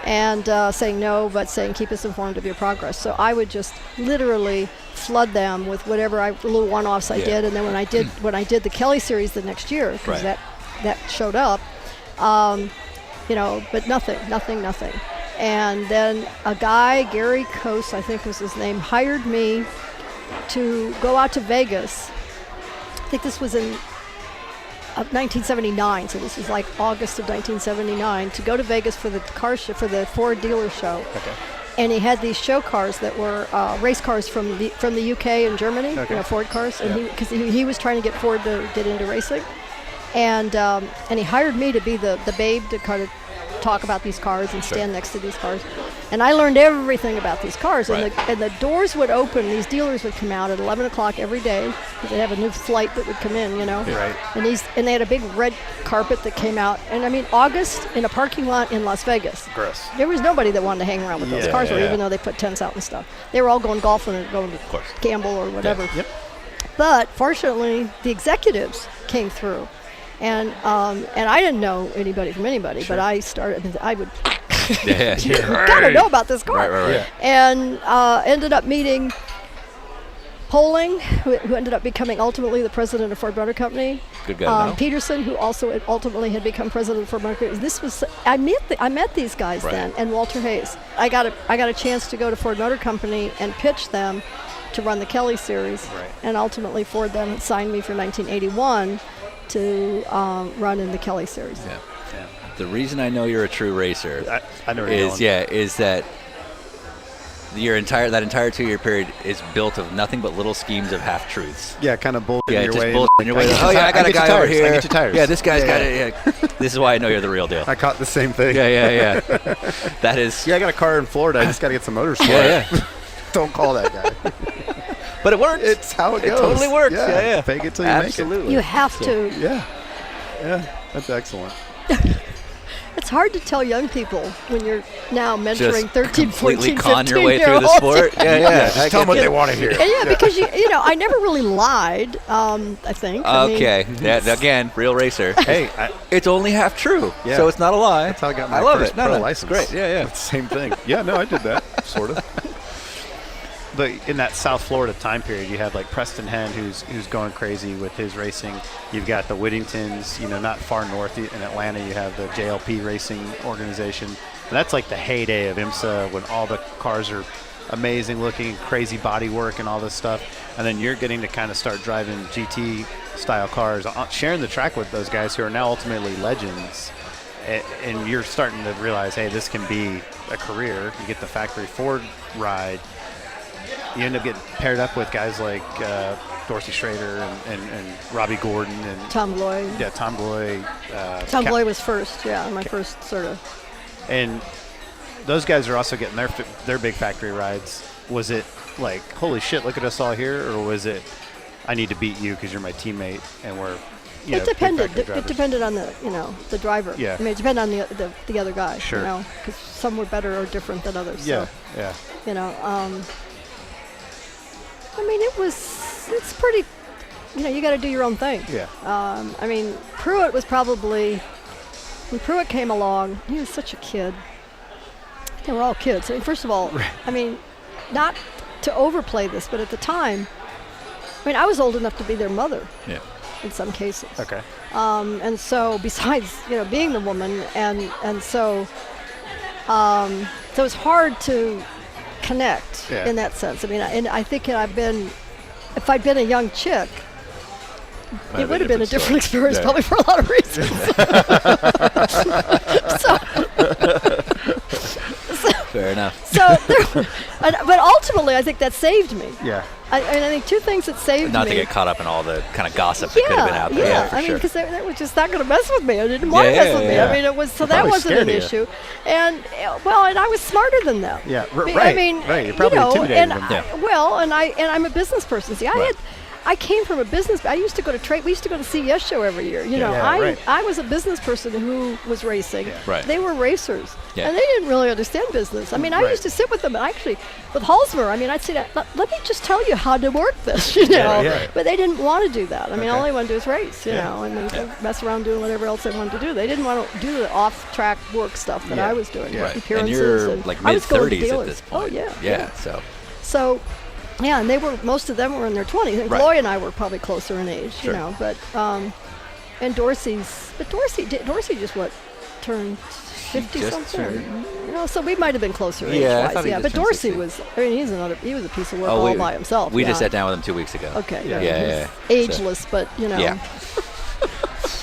And saying no, but saying keep us informed of your progress. So I would just literally flood them with whatever little one-offs I did, and then when I did the Kelly series the next year, because that showed up, you know, but nothing. And then a guy, Gary Coase, I think was his name, hired me to go out to Vegas. I think this was in 1979, so this was like August of 1979, to go to Vegas for the car show, for the Ford dealer show. and he had these show cars that were race cars from the UK and Germany, Ford cars, and because he was trying to get Ford to get into racing, and he hired me to be the babe to kind of talk about these cars and stand next to these cars. And I learned everything about these cars. And the doors would open. These dealers would come out at 11 o'clock every day because they'd have a new flight that would come in, Right. And they had a big red carpet that came out. And I mean, August in a parking lot in Las Vegas. Gross. There was nobody that wanted to hang around with those cars, even though they put tents out and stuff. They were all going golfing or going to gamble or whatever. Yep. But fortunately, the executives came through. And I didn't know anybody from anybody, but I would gotta know about this car. Right. Yeah. And ended up meeting Poling, who ended up becoming ultimately the president of Ford Motor Company. Good guy. Peterson, who also ultimately had become president of Ford Motor Company. I met these guys then, and Walter Hayes. I got a chance to go to Ford Motor Company and pitch them to run the Kelly series, and ultimately Ford then signed me for 1981 to run in the Kelly series. Yeah. The reason I know you're a true racer I know where you're going. is that that entire 2-year period is built of nothing but little schemes of half truths. Yeah, kind of bullshit Yeah, your just way. bullshit your way. I I got a guy over here. I get you tires. Yeah, this guy's got it. Yeah. This is why I know you're the real deal. I caught the same thing. Yeah. That is. Yeah, I got a car in Florida. I just got to get some motors for Yeah. it. Don't call that guy. But it works. It's how it goes. It totally works. Yeah. Yeah. Fake it till you Absolutely. make it. You have to. Yeah. That's excellent. It's hard to tell young people when you're now mentoring Just 13, completely 14, con your way 15-year-olds. through the sport. Yeah. Just tell them what they want to hear. And because I never really lied. I think. Okay. Again, real racer. Hey, It's only half true, Yeah. so it's not a lie. that's how I got my I love first it. No, pro no, license. Great. Yeah. It's the same thing. Yeah, no, I did that, sort of. But in that South Florida time period, you have like Preston Henn, who's going crazy with his racing. You've got the Whittingtons, not far north in Atlanta. You have the JLP Racing Organization. And that's like the heyday of IMSA when all the cars are amazing looking, crazy body work and all this stuff. And then you're getting to kind of start driving GT style cars, sharing the track with those guys who are now ultimately legends. And you're starting to realize, hey, this can be a career. You get the factory Ford ride. You end up getting paired up with guys like Dorsey Schrader and Robbie Gordon and Tom Gloy. Yeah, Tom Gloy. Tom Gloy was first. Yeah, my first sort of. And those guys are also getting their big factory rides. Was it like, holy shit, look at us all here, or was it, I need to beat you because you're my teammate and we're It depended. It depended on the driver. Yeah. I mean, it depended on the other guy. Sure. Because some were better or different than others. Yeah. So, I mean, it's pretty, you got to do your own thing. Yeah. I mean, Pruitt was probably, when Pruitt came along, he was such a kid. They were all kids. I mean, first of all, I mean, not to overplay this, but at the time, I mean, I was old enough to be their mother. Yeah. In some cases. Okay. And so besides, being the woman, and so it's hard to connect in that sense. I mean, and I think if I'd been a young chick, it would have been a different experience, probably for a lot of reasons. Fair enough. But ultimately, I think that saved me. Yeah. I think two things that saved me. Not to get caught up in all the kind of gossip that could have been out there. Yeah, for I mean, sure. because they were just not going to mess with me. I didn't want to mess with me. Yeah. I mean, it was that wasn't an issue. And and I was smarter than them. Yeah, right. right. I mean, right. You're probably intimidated them. And I'm a business person. See, I came from a business. I used to go to trade. We used to go to CES show every year. I was a business person who was racing. Yeah. Right. They were racers, Yeah. and they didn't really understand business. I mean, I used to sit with them, and actually, with Halsmer, I mean, I'd say, let me just tell you how to work this, Yeah. But they didn't want to do that. I mean, Okay. all they wanted to do is race, you know, and then mess around doing whatever else they wanted to do. They didn't want to do the off-track work stuff that I was doing, Right. appearances. And you're and like I was going to mid-30s at dealers. this point. Oh, yeah. Yeah, So, yeah, and most of them were in their 20s. And Right. Gloy and I were probably closer in age, Sure. but Dorsey just turned 50 just something. turned- So we might have been closer Yeah, I age-wise. thought he Yeah, just but turned Dorsey 60. was, he was a piece of work all by himself. We yeah. just sat down with him 2 weeks ago. Okay, Yeah, he was yeah. ageless, but, Yeah.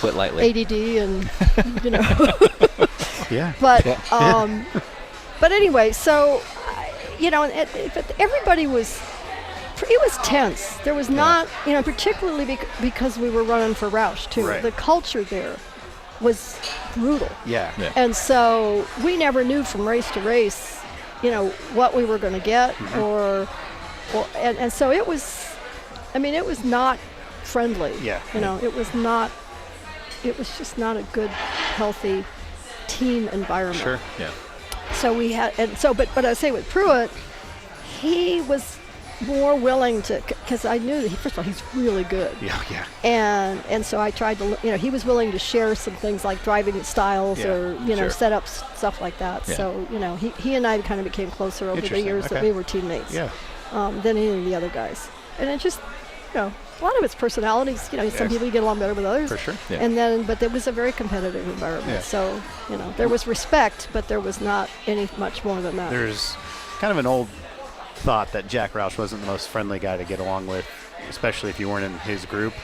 Put lightly. ADD and, Yeah. But, but anyway, so, but everybody was. It was tense. There was not, particularly because we were running for Roush too. Right. The culture there was brutal. Yeah. And so we never knew from race to race, what we were going to get, and so it was. I mean, it was not friendly. Yeah. It was just not a good, healthy team environment. Sure. Yeah. So we had, but I say with Pruitt, he was more willing to, because I knew that first of all he's really good. Yeah. And so I tried to, he was willing to share some things like driving styles or sure. setups, stuff like that. Yeah. So he and I kind of became closer over the Interesting. years that Okay. we were teammates. Yeah. Than any of the other guys, and it just, a lot of it's personalities. Some people you get along better with others. For sure. Yeah. But it was a very competitive environment. Yeah. So there was respect, but there was not much more than that. There's kind of an old thought that Jack Roush wasn't the most friendly guy to get along with, especially if you weren't in his group.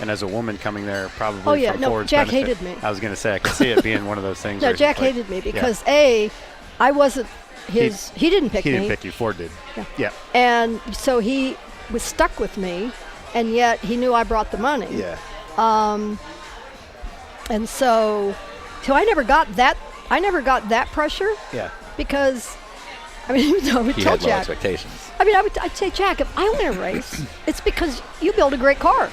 And as a woman coming there, probably from Ford's Jack benefit, hated me. I was going to say, I could see it being one of those things. No, where Jack it's like, hated me because I wasn't his. He didn't pick He me. didn't pick you. Ford did. Yeah. And so he was stuck with me, and yet he knew I brought the money. Yeah. And so I never got that. I never got that pressure Yeah. because, I mean, I would He tell had low Jack. expectations. I mean, I'd say, Jack, if I win a race, it's because you build a great car.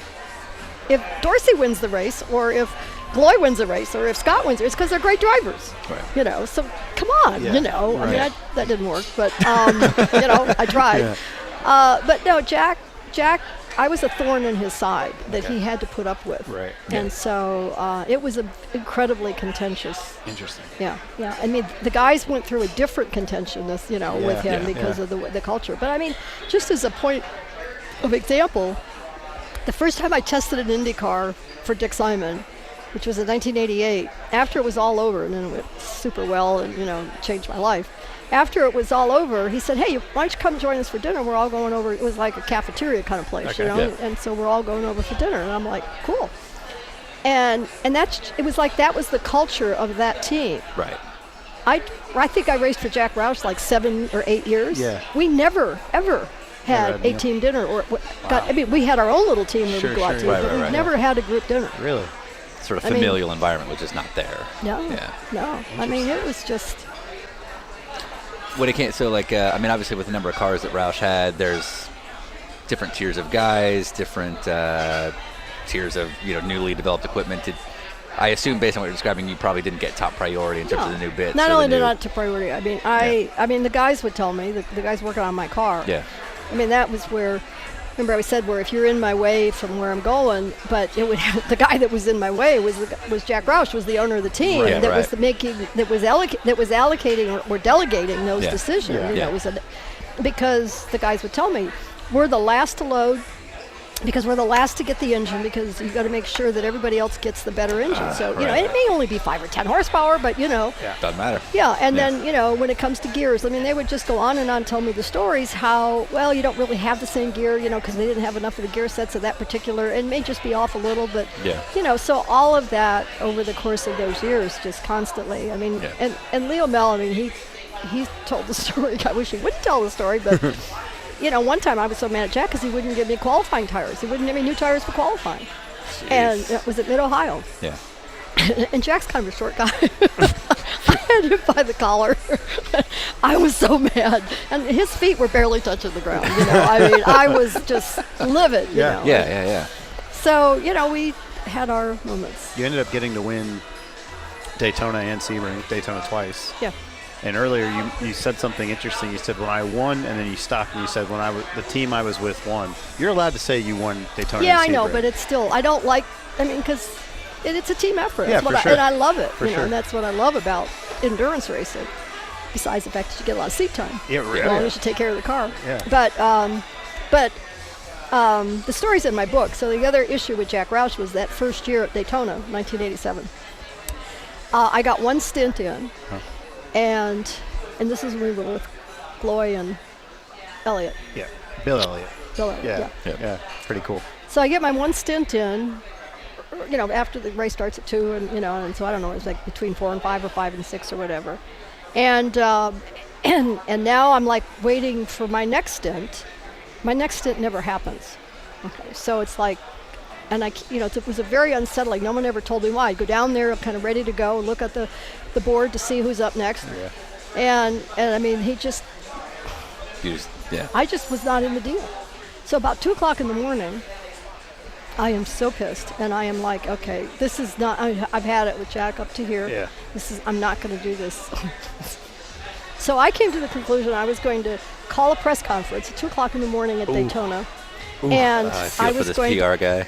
If Dorsey wins the race, or if Gloy wins a race, or if Scott wins it, it's because they're great drivers. Right. So come on, Yeah. I mean, Right. that didn't work, but, I tried. Yeah. But no, Jack, I was a thorn in his side that he had to put up with. Right. And so it was incredibly contentious. Interesting. Yeah. I mean, the guys went through a different contentiousness, with him because of the culture. But I mean, just as a point of example, the first time I tested an IndyCar for Dick Simon, which was in 1988, after it was all over, and then it went super well and, changed my life. After it was all over, he said, hey, why don't you come join us for dinner? We're all going over. It was like a cafeteria kind of place, Okay. Yeah. And so we're all going over for dinner. And I'm like, cool. And it was like that was the culture of that team. Right. I think I raced for Jack Roush like 7 or 8 years. Yeah. We never, ever had had a meal. team dinner. We had our own little team that Sure, we'd go out sure. to, Right, but right, we right. never had a group dinner. Really? Sort of I mean- familial environment, which is not there. No, Yeah. no. I mean, it was just, When it came, obviously with the number of cars that Roush had, there's different tiers of guys, different tiers of newly developed equipment. I assume based on what you're describing, you probably didn't get top priority in terms of the new bits. Not or only the did new- not to priority. I mean, the guys would tell me, the guys working on my car. Yeah. I mean, that was where, remember I said where if you're in my way from where I'm going, but it would the guy that was in my way was Jack Roush, was the owner of the team Right. that was allocating or delegating those Yeah. decisions. Yeah. It was because the guys would tell me, we're the last to load, because we're the last to get the engine, because you've got to make sure that everybody else gets the better engine. So, right. it may only be 5 or 10 horsepower, but Doesn't matter. yeah, and Yeah. then, when it comes to gears, I mean, they would just go on and on, tell me the stories how, well, you don't really have the same gear, because they didn't have enough of the gear sets of that particular, and may just be off a little, but, Yeah. so all of that over the course of those years, just constantly. I mean, Yeah. and Leo Mel, I mean, he told the story. I wish he wouldn't tell the story, but, one time I was so mad at Jack because he wouldn't give me qualifying tires. He wouldn't give me new tires for qualifying. And it was at Mid-Ohio. Yeah. And Jack's kind of a short guy. I had him by the collar. I was so mad. And his feet were barely touching the ground, I mean, I was just livid, Yeah. Yeah. So, we had our moments. You ended up getting to win Daytona and Sebring, Daytona twice. Yeah. And earlier you said something interesting. You said when I won, and then you stopped and you said when the team I was with won. You're allowed to say you won Daytona. Yeah, I and know, Sebring. but it's still, I don't like, because it's a team effort. Yeah, That's what for sure. And I love it. For you know, sure. and that's what I love about endurance racing. Besides the fact that you get a lot of seat time. Yeah, As long yeah. as you take care of the car. Yeah. But the story's in my book. So the other issue with Jack Roush was that first year at Daytona, 1987. I got one stint in, and this is when we were with Gloy and Elliott. Yeah, Bill Elliott. Bill Elliott, Yeah, pretty cool. So I get my one stint in, after the race starts at 2, and so I don't know, it's like between 4 and 5 or 5 and 6 or whatever. And And now I'm like waiting for my next stint. My next stint never happens. Okay, so it's like, and it was a very unsettling. No one ever told me why. I'd go down there, kind of ready to go, look at the board to see who's up next. Yeah. And I mean, Yeah. I just was not in the deal. So about 2:00 in the morning, I am so pissed, and I am like, okay, this is not. I've had it with Jack up to here. Yeah. I'm not going to do this. So I came to the conclusion I was going to call a press conference at 2:00 in the morning at Daytona, and I feel I for was this going. PR guy.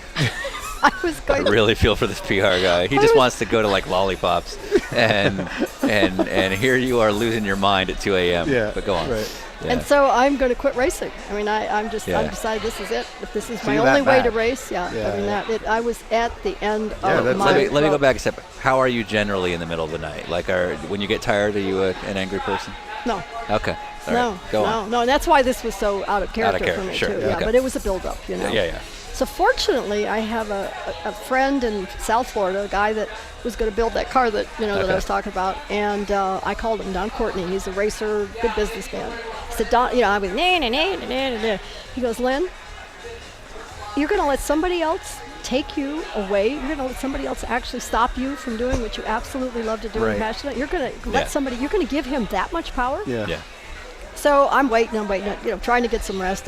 I was I going. really feel for this PR guy. He just wants to go to like lollipops, and here you are losing your mind at 2 a.m. Yeah, But go on. right. Yeah. And so I'm going to quit racing. I mean, I've Yeah. decided this is it. If this is So my you're only that way to mad. race, I mean, I was at the end of that's- my. Let me go back a step. How are you generally in the middle of the night? Like, when you get tired, are you an angry person? No. Okay. All No, right. Go on. no, and that's why this was so out of character, for character, me sure, too. yeah. Yeah, Okay. but it was a build-up, you know. Yeah. So fortunately, I have a friend in South Florida, a guy that was going to build that car that that Okay. I was talking about, and I called him Don Courtney. He's a racer, good businessman. I said, Don, I was nah. He goes, Lyn, you're going to let somebody else take you away. You're going to let somebody else actually stop you from doing what you absolutely love to do Right. and passionate. You're going to Yeah. let somebody. You're going to give him that much power. Yeah. Yeah. So I'm waiting, trying to get some rest,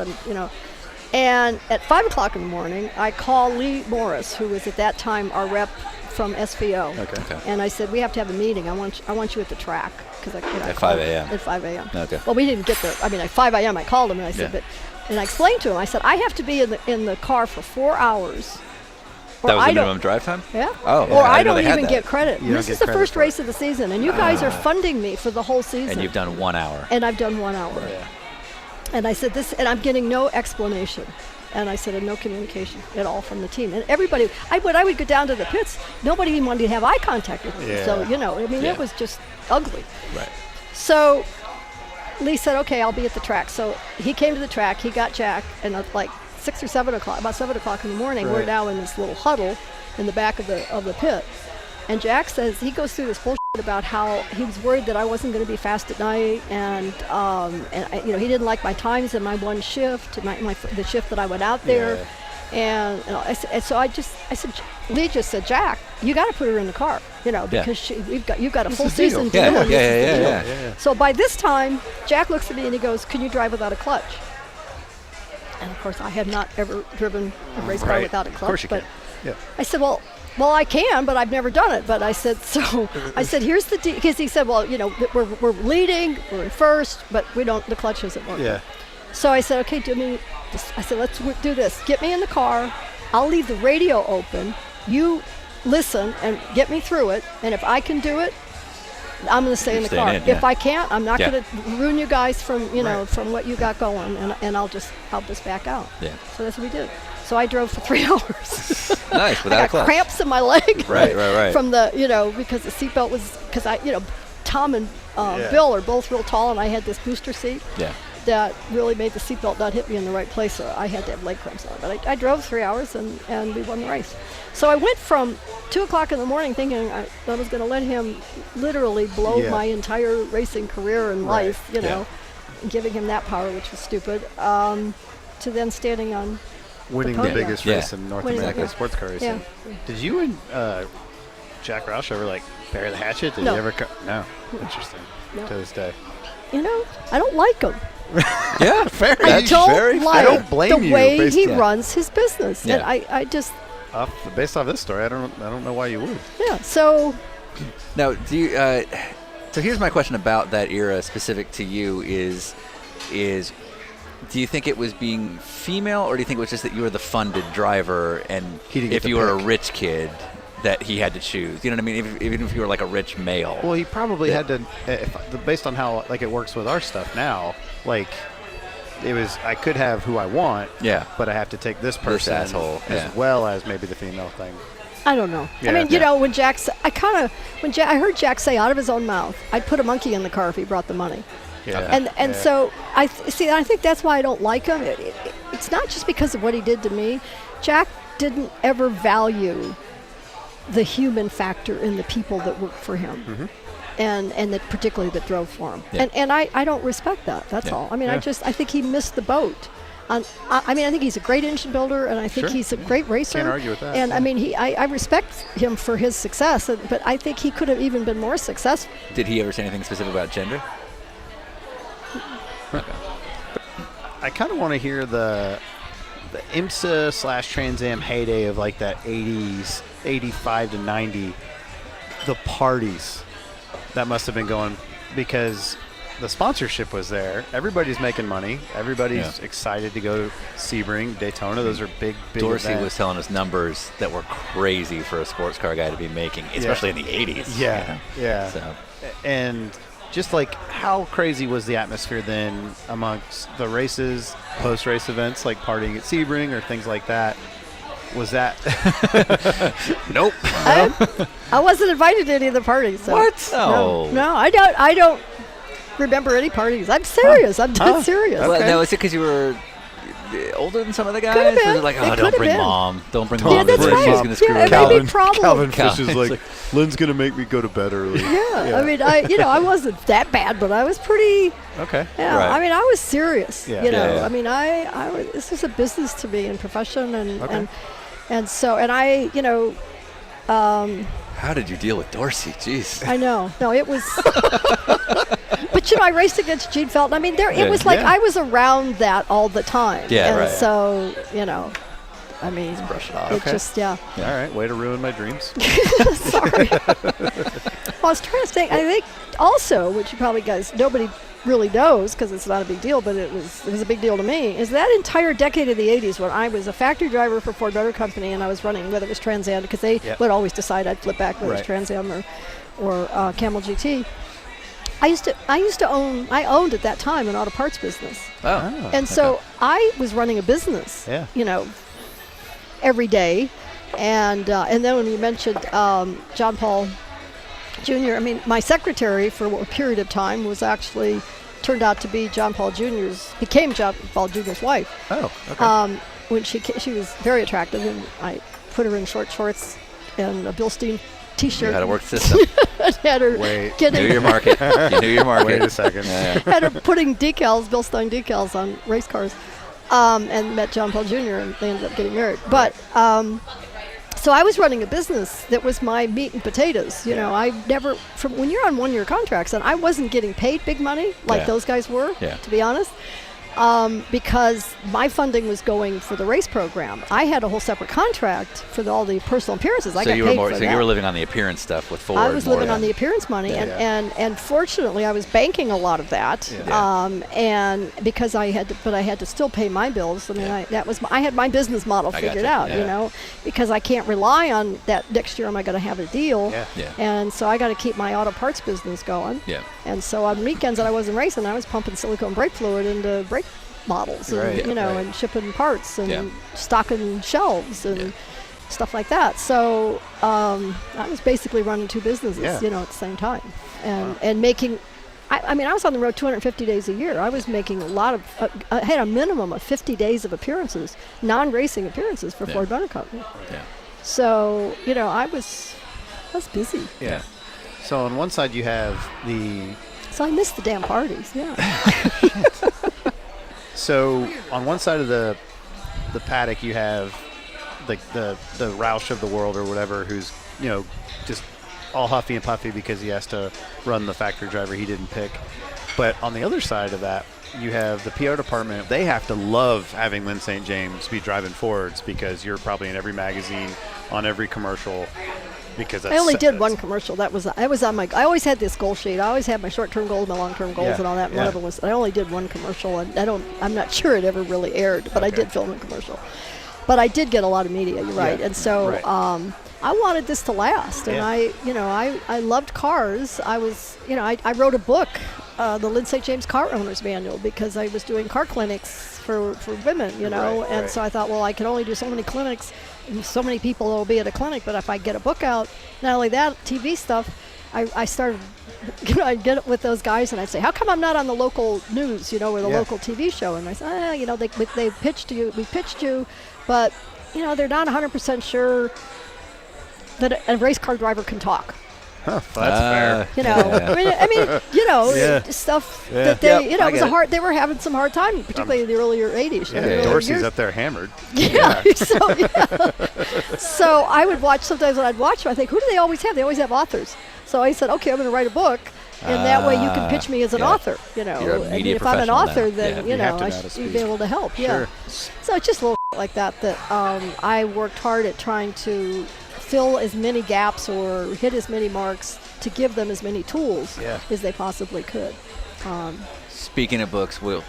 and at 5:00 in the morning, I call Lee Morris, who was at that time our rep from SVO. Okay. And I said, we have to have a meeting. I want you at the track. Cause I At called 5 a.m. At 5 a.m. Okay. Well, we didn't get there. I mean, at 5 a.m. I called him and I said, Yeah. and I explained to him, I said, I have to be in the car for 4 hours. or That was I the don't- minimum drive time? Yeah. Oh, Or yeah, I I didn't know don't they had even that. get credit. You don't This get is the credit first for it. race of the season, and you guys are funding me for the whole season. And you've done 1 hour. And I've done 1 hour. Yeah. And I said this, and I'm getting no explanation. And I said, and no communication at all from the team. And everybody, when I would go down to the pits, nobody even wanted to have eye contact with me. Yeah. So, Yeah. it was just ugly. Right. So Lee said, okay, I'll be at the track. So he came to the track, he got Jack, and at like 6 or 7 o'clock, about 7 o'clock in the morning, we're Right. now in this little huddle in the back of the pit. And Jack says, he goes through this bullshit about how he was worried that I wasn't going to be fast at night, and he didn't like my times in my one shift, the shift that I went out there. Yeah. And I said, Lee just said, Jack, you got to put her in the car, because you've got a full the deal. season to Yeah, do it. yeah, This is the yeah, deal. yeah. So by this time, Jack looks at me and he goes, can you drive without a clutch? And of course, I had not ever driven a race car Right. without a clutch. Of course you but can. Yeah. I said, well, I can, but I've never done it. But I said, here's the deal. Because he said, well, we're leading, we're in first, but the clutch isn't working. Yeah. So I said, okay, I said, let's do this. Get me in the car. I'll leave the radio open. You listen and get me through it. And if I can do it, I'm going to stay in the staying car. in, yeah. If I can't, I'm not Yeah. going to ruin you guys from, Right. from what you got going. And I'll just back out. Yeah. So that's what we did. So I drove for 3 hours. Nice, without I a got clutch. cramps in my leg. Right. From the, because the seatbelt was, because Tom and Yeah. Bill are both real tall, and I had this booster seat Yeah. that really made the seatbelt not hit me in the right place, so I had to have leg cramps on. But I drove 3 hours, and we won the race. So I went from 2 o'clock in the morning thinking I was going to let him literally blow Yeah. my entire racing career and Right. life, Yeah. and giving him that power, which was stupid, to then standing on Winning the podium. biggest Yeah. race in North Winning, America yeah. sports car racing. Yeah. Did you and Jack Roush ever bury the hatchet? Did No. you ever? No. Interesting. No. To this day. I don't like him. Yeah. Fair. I don't very like I don't blame the you way based he on- runs his business. And Yeah. I just, Based off this story, I don't know why you would. yeah, so Now, do you? So here's my question about that era specific to you: is do you think it was being female, or do you think it was just that you were the funded driver, and He didn't get if to you were a pick. rich kid, that he had to choose? You know what I mean? Even if you were like a rich male. Well, he probably Yeah. had to, based on how it works with our stuff now. It was I could have who I want, Yeah. but I have to take this person asshole, as yeah. well as maybe the female thing. I don't know. Yeah. I mean, Yeah. when I heard Jack say out of his own mouth, I'd put a monkey in the car if he brought the money. Yeah. And so I think that's why I don't like him. It's not just because of what he did to me. Jack didn't ever value the human factor in the people that work for him. and that particularly that drove for him. Yeah. And I don't respect that. That's all. I mean, I think he missed the boat. I think he's a great engine builder, and I think he's a great racer. Can't argue with that. And I mean, I respect him for his success, but I think he could have even been more successful. Did he ever say anything specific about gender? I kind of want to hear the IMSA / Trans-Am heyday of like that 80s, 85 to 90, the parties that must have been going, because the sponsorship was there. Everybody's making money. Everybody's excited to go Sebring, Daytona. Those are big Dorsey events. was telling us numbers that were crazy for a sports car guy to be making, especially in the 80s. Yeah. So. And just like how crazy was the atmosphere then amongst the races, post-race events like partying at Sebring or things like that? Was that? Nope. I wasn't invited to any of the parties. So. What? No, I don't remember any parties. I'm serious. I'm dead serious. Well, now, is it because you were older than some of the guys? Could've been. Was it like, It don't could've bring been. mom. Don't bring Yeah, mom. that's She's right. going to screw Yeah, it it up. may be a problem. Calvin Cal- Fish is like, Lynn's going to make me go to bed early. Yeah, I mean, I wasn't that bad, but I was pretty. Okay. Yeah, Right. I mean, I was serious. Yeah. You know, Yeah, yeah. I mean, I was, this is a business to me and profession, and Okay. and so I, How did you deal with Dorsey? Jeez. I know. No, it was. But I raced against Gene Felton. I mean, it Yeah. was like Yeah. I was around that all the time. Yeah, and right. so I mean, Brush it off. it Okay. just All right. Way to ruin my dreams. Sorry. Well, I was trying to think. I think also, which you probably guys nobody really knows because it's not a big deal, but it was a big deal to me. Is that entire decade of the '80s when I was a factory driver for Ford Motor Company and I was running whether it was Trans-Am because they would always decide I'd flip back whether it was Right. Trans-Am or Camel GT. I owned at that time an auto parts business. Oh. And so I was running a business, every day. And then when you mentioned John Paul Jr., I mean, my secretary for a period of time was actually turned out to be became John Paul Jr.'s wife. Oh, okay. When she was very attractive, and I put her in short shorts and a Bilstein T-shirt. You had to work the system. Had her Wait. You knew your market. You knew your market. Wait a second. Yeah. had her putting Bill Stein decals on race cars, and met John Paul Jr. and they ended up getting married. But so I was running a business that was my meat and potatoes. I never when you're on 1-year contracts, and I wasn't getting paid big money like those guys were, to be honest. Because my funding was going for the race program. I had a whole separate contract for all the personal appearances. I got paid for that. You were living on the appearance stuff with Ford. I was living more on the appearance money, Yeah. and fortunately, I was banking a lot of that. And because I had to still pay my bills. I mean, I had my business model figured out. Because I can't rely on that next year. Am I going to have a deal? Yeah. And so I got to keep my auto parts business going. Yeah. And so on weekends that I wasn't racing, I was pumping silicone brake fluid into brake models, and and shipping parts and stocking shelves and stuff like that. So I was basically running two businesses, at the same time, and making. I mean, I was on the road 250 days a year. I was making a lot of. I had a minimum of 50 days of appearances, non-racing appearances for Ford Motor Company. Yeah. So I was busy. Yeah. So on one side you have the. So I missed the damn parties. Yeah. So on one side of the paddock you have like the Roush of the world or whatever, who's just all huffy and puffy because he has to run the factory driver he didn't pick. But on the other side of that, you have the PR department. They have to love having Lyn St. James be driving Fords because you're probably in every magazine, on every commercial. Because I only did one commercial. I was on my. I always had this goal sheet. I always had my short-term goals, my long-term goals, and all that. And one of them was. I only did one commercial, and I'm not sure it ever really aired, but I did film a commercial. But I did get a lot of media. You're right, and so I wanted this to last, and I loved cars. I was, I wrote a book, the Lyn St. James Car Owners Manual, because I was doing car clinics for women, and so I thought, well, I can only do so many clinics. And so many people will be at a clinic, but if I get a book out, not only that, TV stuff, I started, I'd get with those guys and I'd say, how come I'm not on the local news, or the local TV show? And I said, they pitched we pitched you, but, they're not 100% sure that a race car driver can talk. Huh, that's fair. You know, I mean, you know, Yeah. stuff Yeah. that they, Yep, you know, I it was get a it. hard. They were having some hard time, particularly in the earlier '80s. Yeah, earlier Dorsey's years. up there hammered. Yeah. So I would watch, sometimes when I'd watch them, I think, who do they always have? They always have authors. So I said, okay, I'm going to write a book, and that way you can pitch me as an yeah. author. You know, You're a I media mean, if I'm an professional now. author, then Yeah. you You have know to I know how to should be speak. able to help. Yeah. Sure. So it's just little like that I worked hard at trying to fill as many gaps or hit as many marks to give them as many tools Yeah. as they possibly could. Speaking of books, we'll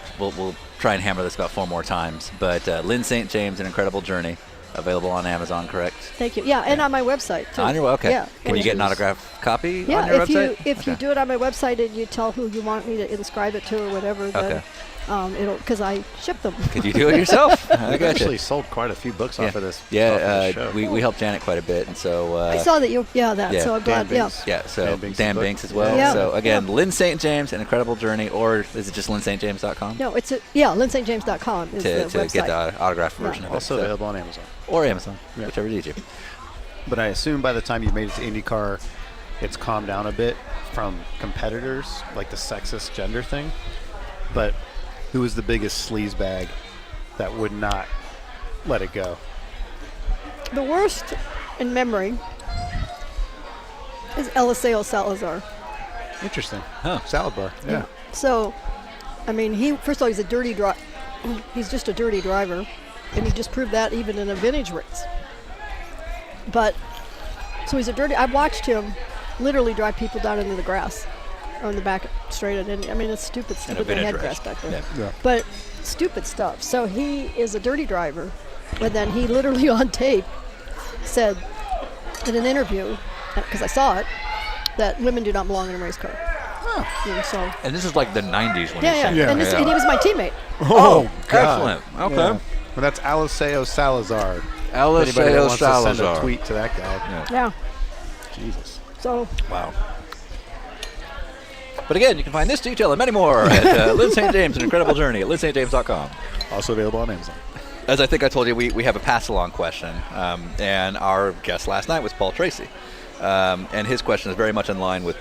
try and hammer this about 4 more times. But Lyn St. James, An Incredible Journey, available on Amazon, correct? Thank you. Yeah, and on my website too. On your okay. Yeah. Can you get an Which is- autographed copy Yeah, on your if website? you Okay. do it on my website and you tell who you want me to inscribe it to or whatever, then Okay. it'll, because I ship them. Could you do it yourself? I We've got actually you. sold quite a few books off of this. Yeah, off of this show. we helped Janet quite a bit, and so I saw that you, yeah. so I'm glad, Dan yeah. Binks. yeah, so Dan Binks' Dan book. Binks as well. Yeah. So again, Yeah. Lyn St. James, An Incredible Journey, or is it just lynstjames.com No, it's lynstjames.com is to the website. get the autographed Yeah. version of Also it? So- available on Amazon. or Amazon, Yeah. whichever is easier. But I assume by the time you made it to IndyCar, it's calmed down a bit from competitors, like the sexist gender thing. But who was the biggest sleazebag that would not let it go? The worst in memory is Eliseo Salazar. Interesting. Huh. Salad bar. Yeah. So, I mean, first of all, he's a dirty driver. He's just a dirty driver, and he just proved that even in a vintage race. But, so he's a dirty. I watched him literally drive people down into the grass on the back straight at Indy. I mean, it's stupid stuff. In a They had vintage grass race. back there. Yeah. Yeah. But stupid stuff. So he is a dirty driver, but then he literally on tape said in an interview, because I saw it, that women do not belong in a race car. And so, And this is like the 90s when yeah, he yeah. said And, that. and he was my teammate. Oh, excellent. Okay. Yeah. Well, that's Eliseo Salazar. Eliseo Anybody that wants to send Salazar. a tweet to that guy. Yeah. Jesus. So, Wow. But again, you can find this detail and many more at Lyn St. James, An Incredible Journey at lynstjames.com. Also available on Amazon. As I think I told you, we have a pass-along question, and our guest last night was Paul Tracy. And his question is very much in line with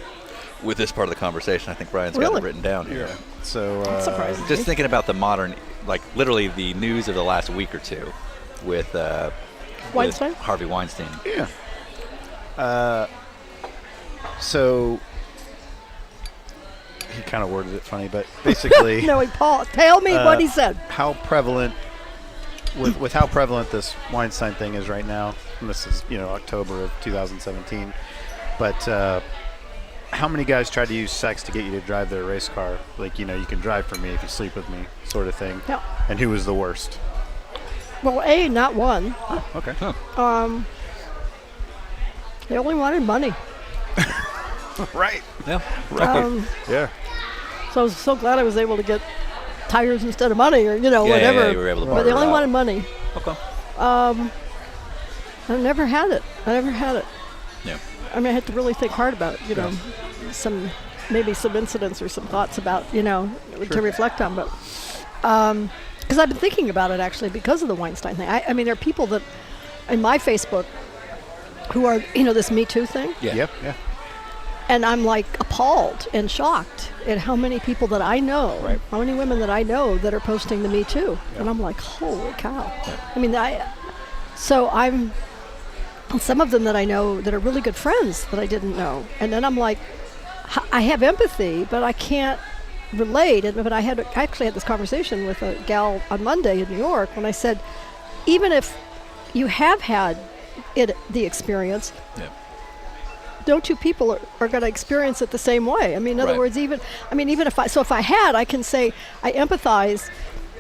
this part of the conversation. I think Brian's got Really? it written down here. So That's surprising. Just thinking about the modern, like literally the news of the last week or two with Weinstein? with Harvey Weinstein. Yeah. So he kind of worded it funny, but basically, no, Paul, tell me what he said. how prevalent with how prevalent this Weinstein thing is right now. And this is October of 2017, but how many guys try to use sex to get you to drive their race car? Like you can drive for me if you sleep with me, sort of thing. Yeah. And who was the worst? Well, not one. Okay. They only wanted money. Right. Yeah. Yeah. So I was so glad I was able to get tires instead of money, or whatever. Yeah, you were able to but they barter only it out. wanted money. Okay. I never had it. Yeah. I mean, I had to really think hard about it. Maybe some incidents or some thoughts about to reflect on, but because I've been thinking about it actually because of the Weinstein thing. I mean, there are people that in my Facebook who are this Me Too thing. Yeah. Yep. Yeah. And I'm like appalled and shocked at how many people that I know, Right. how many women that I know that are posting the Me Too. And I'm like, holy cow. I mean, so I'm, some of them that I know that are really good friends that I didn't know. And then I'm like, I have empathy, but I can't relate. But I actually had this conversation with a gal on Monday in New York when I said, even if you have had the experience, Yeah. no two people are going to experience it the same way. I mean, in other Right. words, even if I had, I can say I empathize,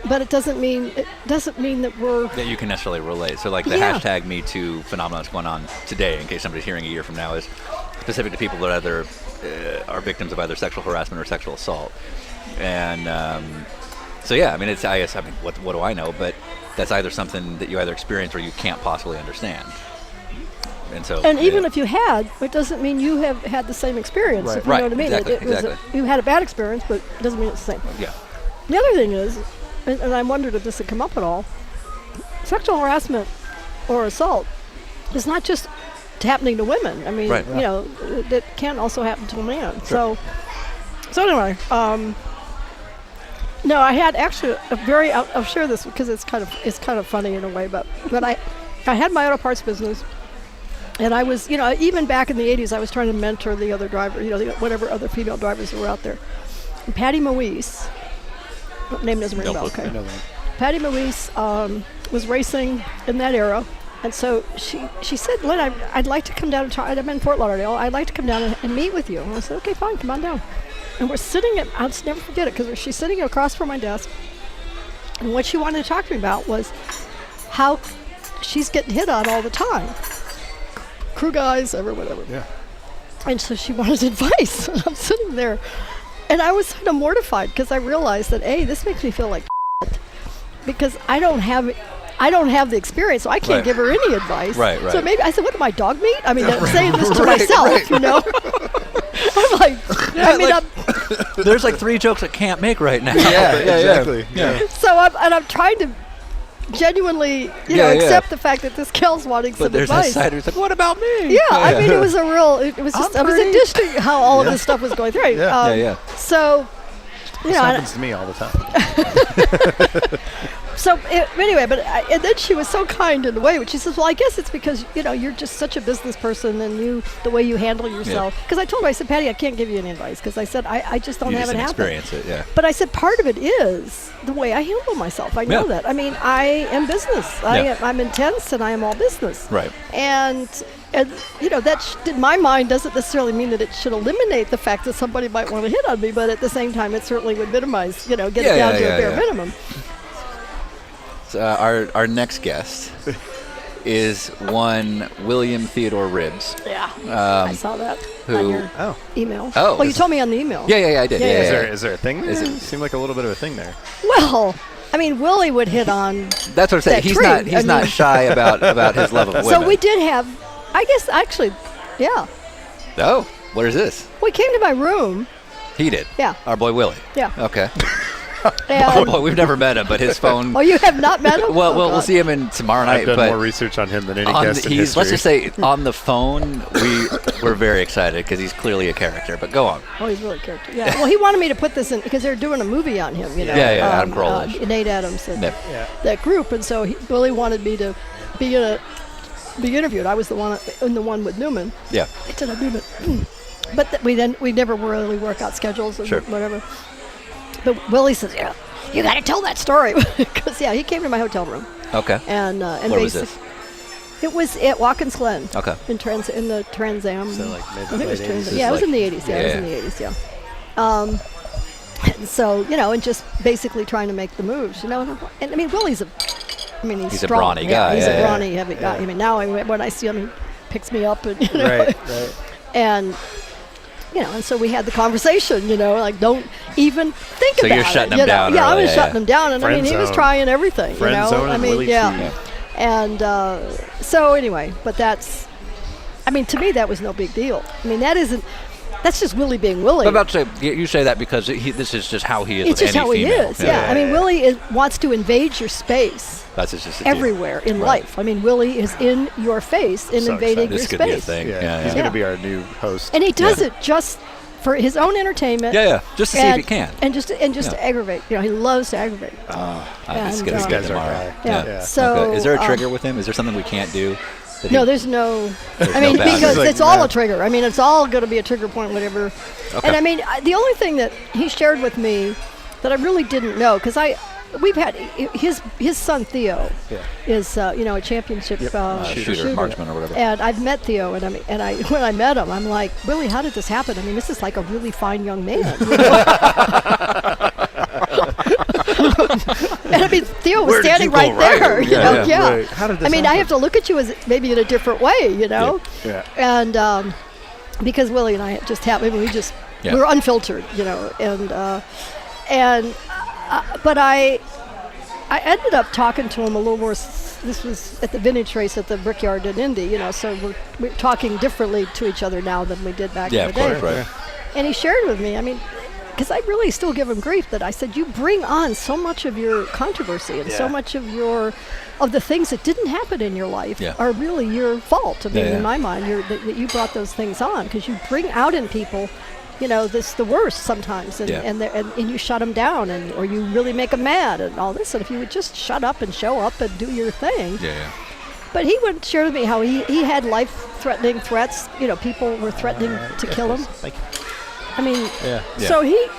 but it doesn't mean that we're. That you can necessarily relate. So like the Yeah. hashtag Me Too phenomenon that's going on today, in case somebody's hearing a year from now, is specific to people that either are victims of either sexual harassment or sexual assault. And so yeah, I mean, what do I know? But that's either something that you either experience or you can't possibly understand. And Even if you had, it doesn't mean you have had the same experience. Right. If you Right, know what I mean. exactly. You had a bad experience, but it doesn't mean it's the same. yeah, The other thing is, and I wondered if this had come up at all, sexual harassment or assault is not just happening to women. I mean, Right. you know, that can also happen to a man. So anyway, no, I had actually a very. I'll share this because it's kind of funny in a way. But I had my auto parts business, and I was, you know, even back in the '80s, I was trying to mentor the other driver, you know, whatever other female drivers that were out there. And Patty Moise, name doesn't ring a bell. Okay. Patty Moise was racing in that era, and so she said, "Lyn, I'd like to come down and talk. I'm in Fort Lauderdale. I'd like to come down and meet with you." And I said, "Okay, fine, come on down." And we're sitting at, I'll just never forget it, because she's sitting across from my desk, and what she wanted to talk to me about was how she's getting hit on all the time. Crew guys, whatever. Yeah. And so she wanted advice, and I'm sitting there, and I was kind of mortified, because I realized that, this makes me feel like because I don't have the experience, so I can't give her any advice. Right. So maybe I said, "What am I, dog meat?" I mean, I'm saying this to myself, you know. I'm like, Yeah, I mean, like- There's like 3 jokes I can't make right now. exactly. Yeah. so I'm trying to genuinely, you know, accept the fact that this gal's wanting But some there's advice. that side who's like, what about me? Yeah, I mean, it was it was just, I was interesting how all of this stuff was going through. Yeah. So, you This know, happens to me all the time. so anyway, and then she was so kind in a way, but she says, "Well, I guess it's because, you know, you're just such a business person, and the way you handle yourself." Because I told her, I said, "Patty, I can't give you any advice, because I said I just don't You have just it didn't happen." experience it, yeah. But I said part of it is the way I handle myself. I know Yeah. that. I mean, I am business. I'm intense, and I am all business. Right. And you know, that in my mind doesn't necessarily mean that it should eliminate the fact that somebody might want to hit on me, but at the same time, it certainly would minimize, you know, get it down to a bare minimum. So, our next guest is one William Theodore Ribbs. Yeah, I saw that who- on your Oh. email. Oh. Well, you told me on the email. Yeah, I did. Yeah, Yeah, Is there a thing there? Is it- It seemed like a little bit of a thing there. Well, I mean, Willie would hit on. That's what I'm saying. That He's tree, not. He's I not mean- shy about his love of women. So we did have, I guess, actually, yeah. Oh, what is this? We came to my room. He did. Yeah. Our boy Willie. Yeah. Okay. And, Oh boy, we've never met him, but his phone. oh, you have not met him? Well, Oh, we'll God. see him in tomorrow night. I've done but more research on him than any on guest in he's, history. let's just say on the phone, we're very excited because he's clearly a character. But go on. Oh, he's really a character. Yeah. Well, he wanted me to put this in because they're doing a movie on him, you know. Yeah, Adam Carolla. Nate Adams and Yep. that group, and so Willie wanted me to be interviewed. I was the one with Newman. Yeah. It's in a Newman. But we never really work out schedules and Sure. whatever. But Willie says, "Yeah, you got to tell that story," because he came to my hotel room Okay. and Where was this? It was at Watkins Glen. Okay. In the Trans-Am. So, like, mid- I think it was late Trans-Am. 80s. Yeah, it was Like- in the 80s. Yeah, it was in the 80s. Yeah. And so, you know, and just basically trying to make the moves, you know. And I mean, Willie's he's a strong. brawny Yeah, guy, he's yeah, a yeah. brawny, heavy guy. I mean, now when I see him, he picks me up and, you know. Right. And, you know, and so we had the conversation, you know, like, don't even think So about it. you're shutting you him know? down Yeah, I early, was yeah, shutting yeah. him down. And I Friend mean, he was zone. trying everything, Friend you know. zone I and mean, Willie yeah. too. And so anyway, but that's, I mean, to me, that was no big deal. I mean, that's just Willie being Willie. I'm about to say, you say that because this is just how he is It's with just any how he female. is. Yeah. I mean, Willie wants to invade your space That's just a deal. everywhere in Right. life. I mean, Willie is in your face and So invading This your could be a space. thing. Yeah, Yeah. he's yeah. going to be our new host. And he does it just for his own entertainment. Yeah, just to see if he can. And just to aggravate. You know, he loves to aggravate. It's And, gonna This be guy's our tomorrow. guy. Yeah. Yeah. So Okay. Is there a trigger with him? Is there something we can't do? that No, he- there's no. I no mean, boundaries. because Like, it's all no. a trigger. I mean, it's all going to be a trigger point, whatever. Okay. And I mean, the only thing that he shared with me that I really didn't know, because we've had his son Theo is a championship shooter, marksman or whatever. and I've met Theo, and when I met him, I'm like, Willie, how did this happen? I mean, this is like a really fine young man. You know? And I mean, Theo was Where did standing you go right right? there. You Yeah, know, yeah. Right. How did this I mean, I happen? have to look at you as maybe in a different way, you know. Yeah. And because Willie and I just happened, we were unfiltered, you know, but I ended up talking to him a little more. This was at the vintage race at the Brickyard in Indy, you know, so we're talking differently to each other now than we did back Yeah, in of the day. course, right. And he shared with me, I mean, because I really still give him grief that I said, you bring on so much of your controversy and so much of the things that didn't happen in your life are really your fault. I mean, in my mind, that you brought those things on because you bring out in people, the worst sometimes, and you shut them down, or you really make them mad and all this. And if you would just shut up and show up and do your thing. But he would share with me how he had life-threatening threats. People were threatening to kill him. I mean, so he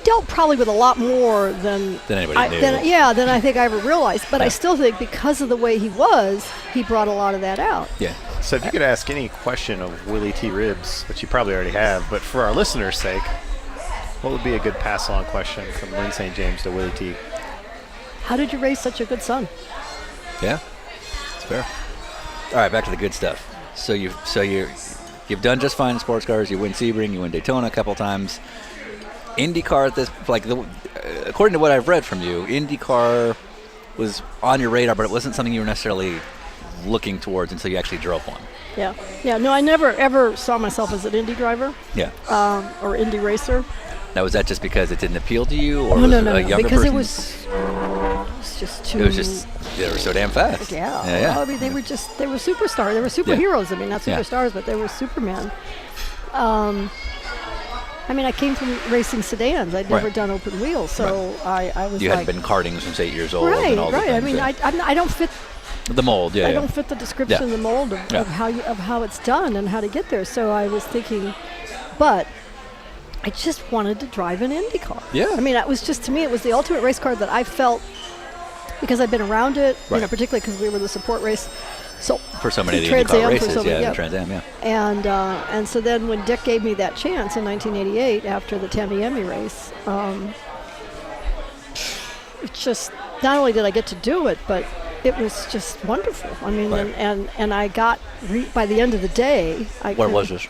dealt probably with a lot more than anybody knew. Than I think I ever realized. But I still think because of the way he was, he brought a lot of that out. Yeah. So if you could ask any question of Willie T. Ribbs, which you probably already have, but for our listeners' sake, what would be a good pass-along question from Lyn St. James to Willie T? How did you raise such a good son? Yeah, it's fair. All right, back to the good stuff. So you've done just fine in sports cars. You win Sebring, you win Daytona a couple times. IndyCar at this, according to what I've read from you, IndyCar was on your radar, but it wasn't something you were necessarily looking towards until you actually drove one. Yeah. No, I never ever saw myself as an Indy driver. Yeah. Or Indy racer. Now, was that just because it didn't appeal to you, or No, a younger because person? it was just too. It was just they were so damn fast. Yeah. Yeah. I mean, they were superstars. They were superheroes. I mean, not superstars, but they were Superman. I mean, I came from racing sedans. I'd never done open wheels, so I was. You hadn't been karting since 8 years old. Right. And all I mean, I don't fit the mold. I don't fit the description of the mold of how it's done and how to get there. So I was thinking, but I just wanted to drive an Indy car. Yeah. I mean, it was just, to me, it was the ultimate race car that I felt, because I've been around it, particularly because we were the support race. So for so many of the Trans-Am IndyCar races, the Trans-Am, And so then when Dick gave me that chance in 1988 after the Tamiami race, it's just, not only did I get to do it, but it was just wonderful. I mean, and I got, by the end of the day, Where was this?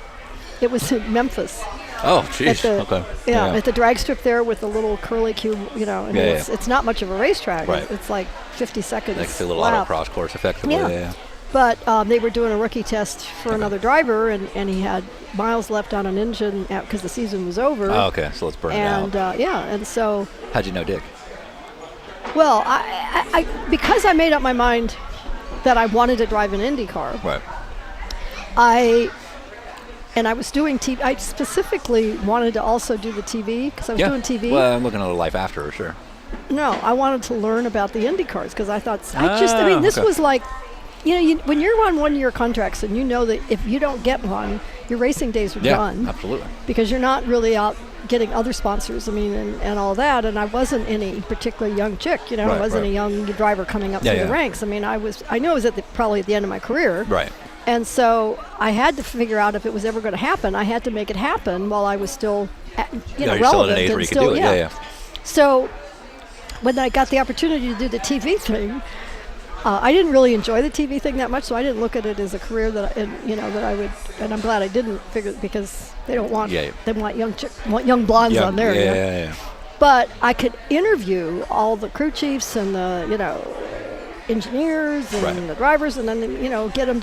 It was in Memphis. Oh, jeez. Okay. Yeah, at the drag strip there with the little curly cube, and it's not much of a racetrack. Right. It's like 50 seconds. Like a little lap. autocross course, effectively. Yeah. But they were doing a rookie test for another driver, and he had miles left on an engine because the season was over. Oh, okay. So let's burn it out. And so. How'd you know Dick? Well, I because I made up my mind that I wanted to drive an Indy car. Right. And I was doing TV. I specifically wanted to also do the TV because I was doing TV. Well, I'm looking at a life after, sure. No, I wanted to learn about the Indy cars because I thought, this was like, when you're on 1-year contracts and you know that if you don't get one, your racing days are done. Yeah, absolutely. Because you're not really out getting other sponsors, and all that. And I wasn't any particularly young chick, I wasn't a young driver coming up through the ranks. I mean, I knew I was probably at the end of my career. Right. And so I had to figure out if it was ever going to happen. I had to make it happen while I was still, you're relevant. Still at an age where you could do it. Yeah. So when I got the opportunity to do the TV thing, I didn't really enjoy the TV thing that much, so I didn't look at it as a career that I would. And I'm glad I didn't figure because they don't want they want young blondes on there. Yeah. But I could interview all the crew chiefs and the engineers and the drivers, and then get them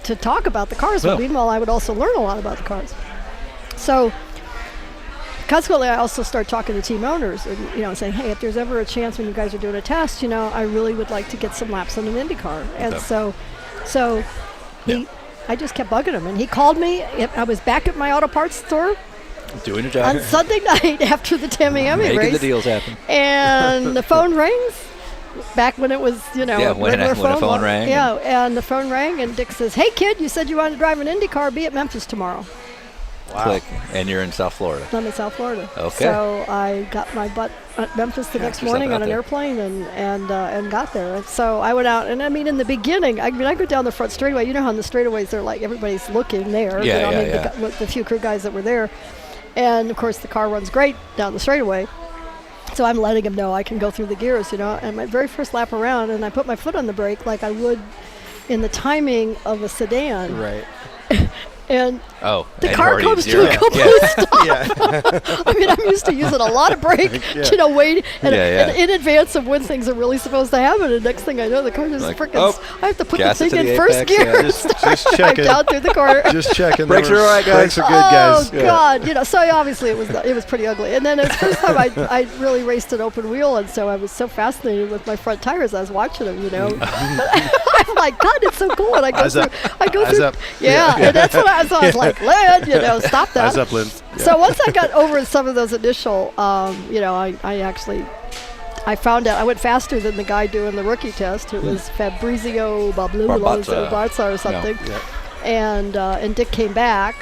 to talk about the cars. But meanwhile, I would also learn a lot about the cars. So consequently, I also started talking to team owners and saying, hey, if there's ever a chance when you guys are doing a test, I really would like to get some laps on an IndyCar. And so I just kept bugging him, and he called me. I was back at my auto parts store doing a job on Sunday night after the Tamiami race. Making the deals happen. And the phone rings. Back when it was, when a phone rang. Yeah, and the phone rang, and Dick says, hey, kid, you said you wanted to drive an Indy car. Be at Memphis tomorrow. Wow. Click. And you're in South Florida. I'm in South Florida. Okay. So I got my butt at Memphis the next morning on an airplane and got there. So I went out, and in the beginning, I go down the front straightaway. You know how in the straightaways they're like everybody's looking there. The few crew guys that were there. And, of course, the car runs great down the straightaway. So I'm letting him know I can go through the gears, And my very first lap around, and I put my foot on the brake like I would in the timing of a sedan. Right. And Oh, The and car already comes zero. to a complete stop. I mean, I'm used to using a lot of brake, waiting in advance of when things are really supposed to happen. And next thing I know, the car just Like, freaking. I have to put the gas it thing to in the first apex, gear. Just drive checking. down through the corner. Just checking. Brakes are all right, guys. Brakes are good, guys. Oh God, so obviously it was pretty ugly. And then it was the first time I really raced an open wheel, and so I was so fascinated with my front tires. I was watching them, I'm like, God, it's so cool. And I go Eyes through, up. I go Eyes through, up. and that's what I was like, Lyn, stop that. Eyes up, Lyn. So once I got over some of those initial, I found out I went faster than the guy doing the rookie test, who was Fabrizio Barbaza or something. No. And Dick came back,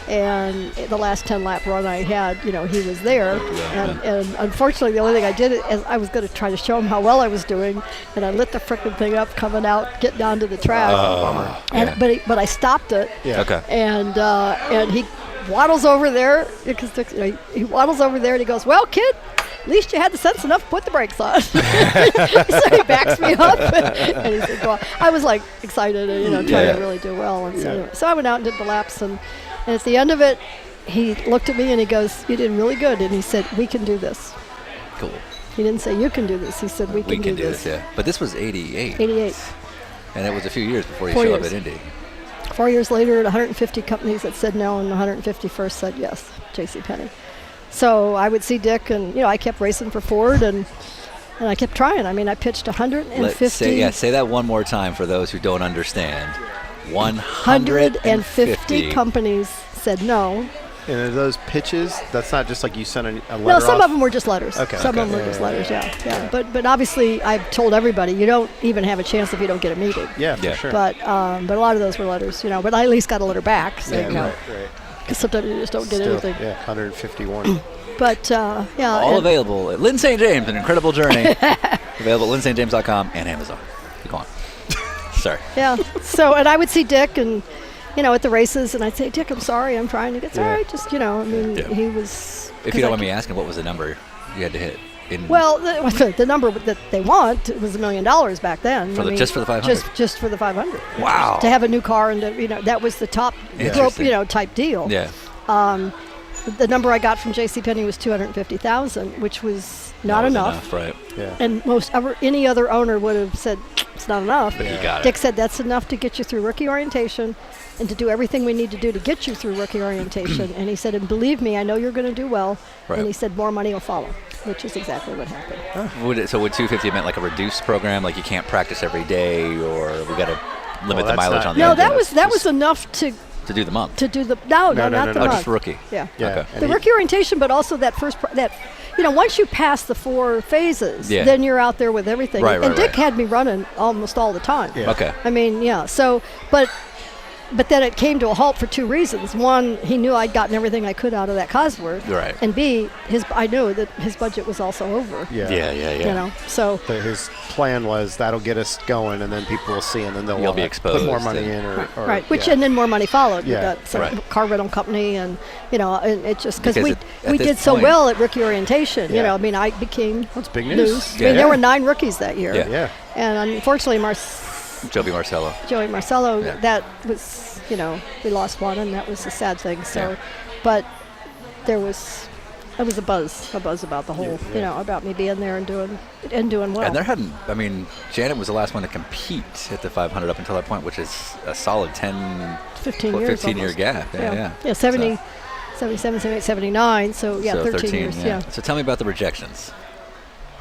and the last 10-lap run I had, he was there. And unfortunately, the only thing I did is I was going to try to show him how well I was doing, and I lit the frickin' thing up coming out, getting down to the track. But I stopped it. Yeah. Okay. And he waddles over there, because he waddles over there and he goes, "Well, kid, at least you had the sense enough to put the brakes on." So he backs me up, and he said, "Go on." I was like excited and trying to really do well. And so I went out and did the laps, and at the end of it, he looked at me and he goes, "You did really good," and he said, "We can do this." Cool. He didn't say you can do this. He said we can do this. Yeah. But this was 88. 88. And it was a few years before you 4 showed up years. at Indy. 4 years later, 150 companies that said no, and 151st said yes, JCPenney. So I would see Dick, and I kept racing for Ford, and I kept trying. I mean, I pitched 150. Say that one more time for those who don't understand. 150 companies said no. And are those pitches, that's not just like you sent a letter No, some off? of them were just letters. Okay. Some of them were just letters, yeah. But obviously, I've told everybody, you don't even have a chance if you don't get a meeting. Yeah, for sure. But a lot of those were letters, But I at least got a letter back saying no. Right. Because sometimes you just don't get Still, anything. yeah, 151. But, All available at Lyn St. James, An Incredible Journey. Available at lynstjames.com and Amazon. Go on. Sorry. Yeah. So, and I would see Dick and, at the races, and I'd say, "Dick, I'm sorry, I'm trying to get sorry." Just, he was. If you don't mind me asking, what was the number you had to hit? Well, the number that they want was $1 million back then. Just for the 500? Just for the 500. Wow. To have a new car, and that was the top rope, type deal. Yeah. The number I got from JCPenney was $250,000, which was not enough. Right. Yeah. And any other owner would have said it's not enough. But you got Dick it. said that's enough to get you through rookie orientation and to do everything we need to do to get you through rookie orientation. And he said, and believe me, I know you're going to do well. Right. And he said more money will follow, which is exactly what happened. Would 250 meant like a reduced program, like you can't practice every day, or we got to limit the that's mileage not- on the No, engine? that was enough to do the month. do the No, not the Oh, month. just rookie. Yeah. Yeah. Okay. And The rookie orientation, but also that first once you pass the 4 phases, then you're out there with everything. Right, and Dick right. had me running almost all the time. Yeah. Okay. I mean, yeah. So, but then it came to a halt for 2 reasons. One, he knew I'd gotten everything I could out of that Cosworth. Right. And B, I knew that his budget was also over. Yeah. So. But his plan was that'll get us going, and then people will see, and then they'll You'll be put more exposed money and- in, or Right, which yeah. and then more money followed. Yeah, We got some right. car rental company, and and it just because Because we at this did so point- well at rookie orientation. Yeah. I mean, I became That's big news. I mean, there were 9 rookies that year. Yeah. Yeah. And unfortunately, Joey Marcello. Joey Marcello, Yeah. that was we lost one, and that was a sad thing. So, Yeah. but there was a buzz about the whole about me being there and doing well. And there hadn't, Janet was the last one to compete at the 500 up until that point, which is a solid 15 years 15-year almost. gap. Yeah. 77, 78, 79. So 13 years. Yeah. So tell me about the rejections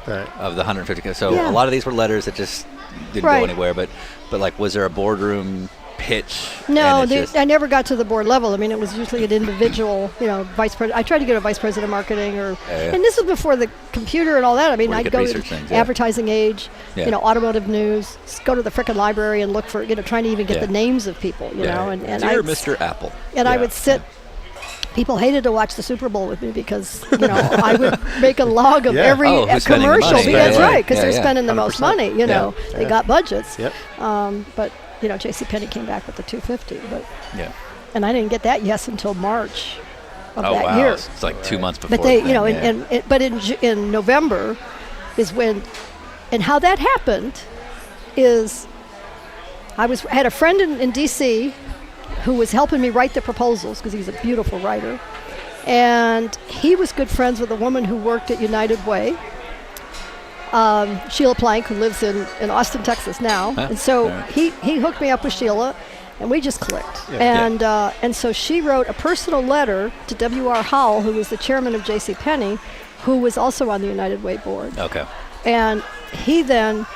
Right. of the 150. So Yeah. a lot of these were letters that just didn't Right. go anywhere. But like, was there a boardroom pitch? No, and it just- I never got to the board level. I mean, it was usually an individual, vice president. I tried to get a vice president of marketing, and this was before the computer and all that. I mean, Where you I'd could go research to things, yeah. Advertising Age, Yeah. automotive news, go to the frickin' library and look for, trying to even get Yeah. the names of people, and Dear Mr. Apple. and I Yeah. would sit. People hated to watch the Super Bowl with me because I would make a log of Yeah. every Oh, who's spending the commercial. money. That's Yeah, right, because yeah, they're yeah. spending the most 100%. money. They Yeah. got budgets. Yep. But JCPenney came back with the 250, Yeah. and I didn't get that yes until March of Oh, that wow. year. It's like 2 months before. But they, then, yeah. but in November is when, and how that happened is I had a friend in D.C. who was helping me write the proposals because he's a beautiful writer. And he was good friends with a woman who worked at United Way, Sheila Plank, who lives in Austin, Texas now. And so he hooked me up with Sheila, and we just clicked. And so she wrote a personal letter to W.R. Howell, who was the chairman of JCPenney, who was also on the United Way board. Okay. And he then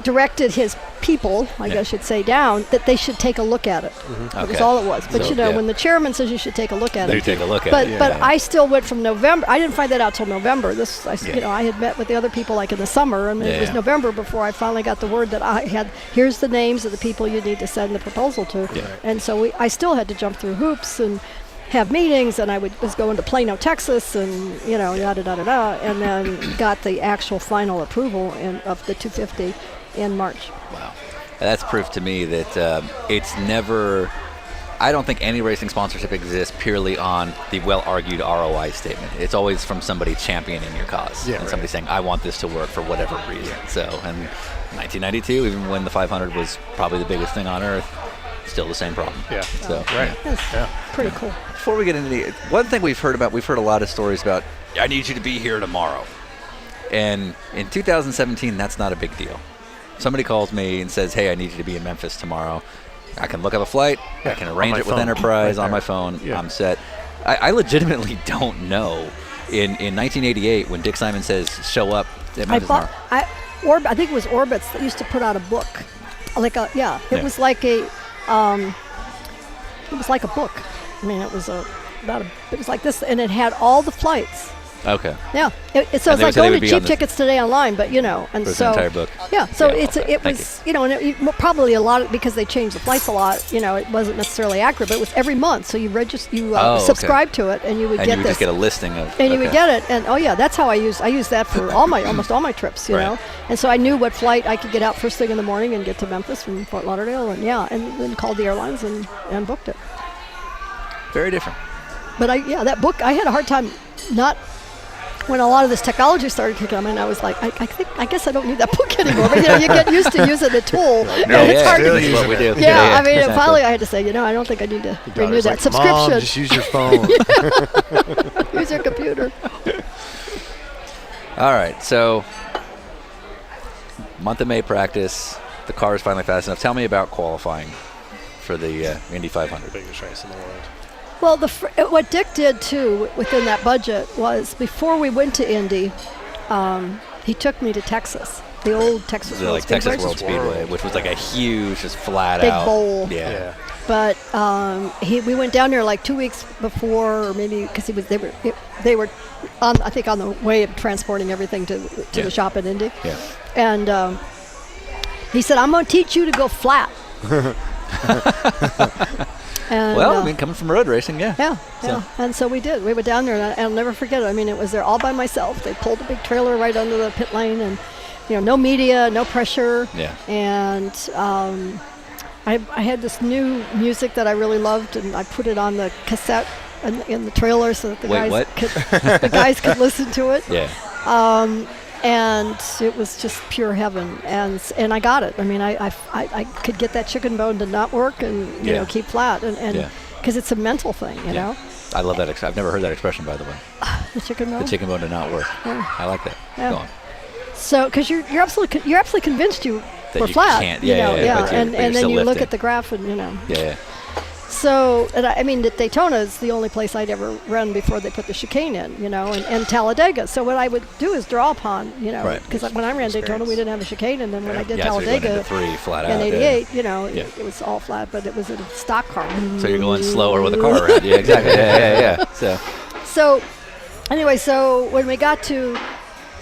directed his people, I guess you'd say, down, that they should take a look at it. That was all it was. But So, when the chairman says you should take a look at They it. take a look at But it. but I still went from November. I didn't find that out till November. I had met with the other people like in the summer, and it was November before I finally got the word that I had. Here's the names of the people you need to send the proposal to. And so I still had to jump through hoops and have meetings, and I was going to Plano, Texas, and yada da da da, and then got the actual final approval of the 250 in March. Wow. That's proof to me that it's never, I don't think any racing sponsorship exists purely on the well-argued ROI statement. It's always from somebody championing your cause. And somebody saying, I want this to work for whatever reason. So, and 1992, even when the 500 was probably the biggest thing on earth, still the same problem. So, That's pretty cool. Before we get into the one thing we've heard a lot of stories about, I need you to be here tomorrow. And in 2017, that's not a big deal. Somebody calls me and says, hey, I need you to be in Memphis tomorrow. I can look up a flight. I can arrange it with Enterprise on my phone. I'm set. I legitimately don't know. In 1988, when Dick Simon says, show up at Memphis tomorrow. I think it was Orbitz that used to put out a book. It was like a book. I mean, it was like this, and it had all the flights. Okay. Yeah. So it's like going to cheap tickets today online, but and There's so an entire book. Yeah. So Thank probably a lot because they changed the flights a lot. It wasn't necessarily accurate, but it was every month. So you subscribe to it, and you would get this. Just get a listing of. And you would get it, and that's how I use that for almost all my trips. You know, and so I knew what flight I could get out first thing in the morning and get to Memphis from Fort Lauderdale, and then called the airlines and booked it. Very different. But that book, I had a hard time not. When a lot of this technology started kicking in, I was like, I guess I don't need that book anymore. But you get used to using the tool. It's hard to use what we do. Yeah, I mean, finally I had to say, I don't think I need to renew that subscription. Mom, just use your phone. Use your computer. All right, so month of May practice. The car is finally fast enough. Tell me about qualifying for the Indy 500. Biggest race in the world. Well, what Dick did, too, within that budget was before we went to Indy, he took me to Texas, the old Texas World Speedway. Texas World Speedway, which was like a huge, just flat big out. bowl. Yeah. But we went down there like 2 weeks before, or maybe because they were on the way of transporting everything to the shop in Indy. Yeah. And he said, I'm going to teach you to go flat. And, coming from road racing, Yeah. And so we did. We went down there, and I'll never forget it. I mean, it was there all by myself. They pulled a big trailer right under the pit lane, and no media, no pressure. Yeah. And I had this new music that I really loved, and I put it on the cassette in the trailer so that the guys could listen to it. Yeah. And it was just pure heaven, and I got it. I mean, I could get that chicken bone to not work and keep flat, and because it's a mental thing, you know. I love that. I've never heard that expression, by the way. The chicken bone. The chicken bone did not work. Yeah. I like that. Yeah. Go on. So, because you're absolutely convinced you that were you flat, can't, and then you lifting. look at the graph, and Yeah. So, and at Daytona is the only place I'd ever run before they put the chicane in, and Talladega. So what I would do is draw upon, because when I ran Daytona, we didn't have a chicane, and then when I did Talladega so in flat in '88, it was all flat, but it was a stock car. So you're going slower with a car around. Yeah, exactly. Yeah. So anyway, so when we got to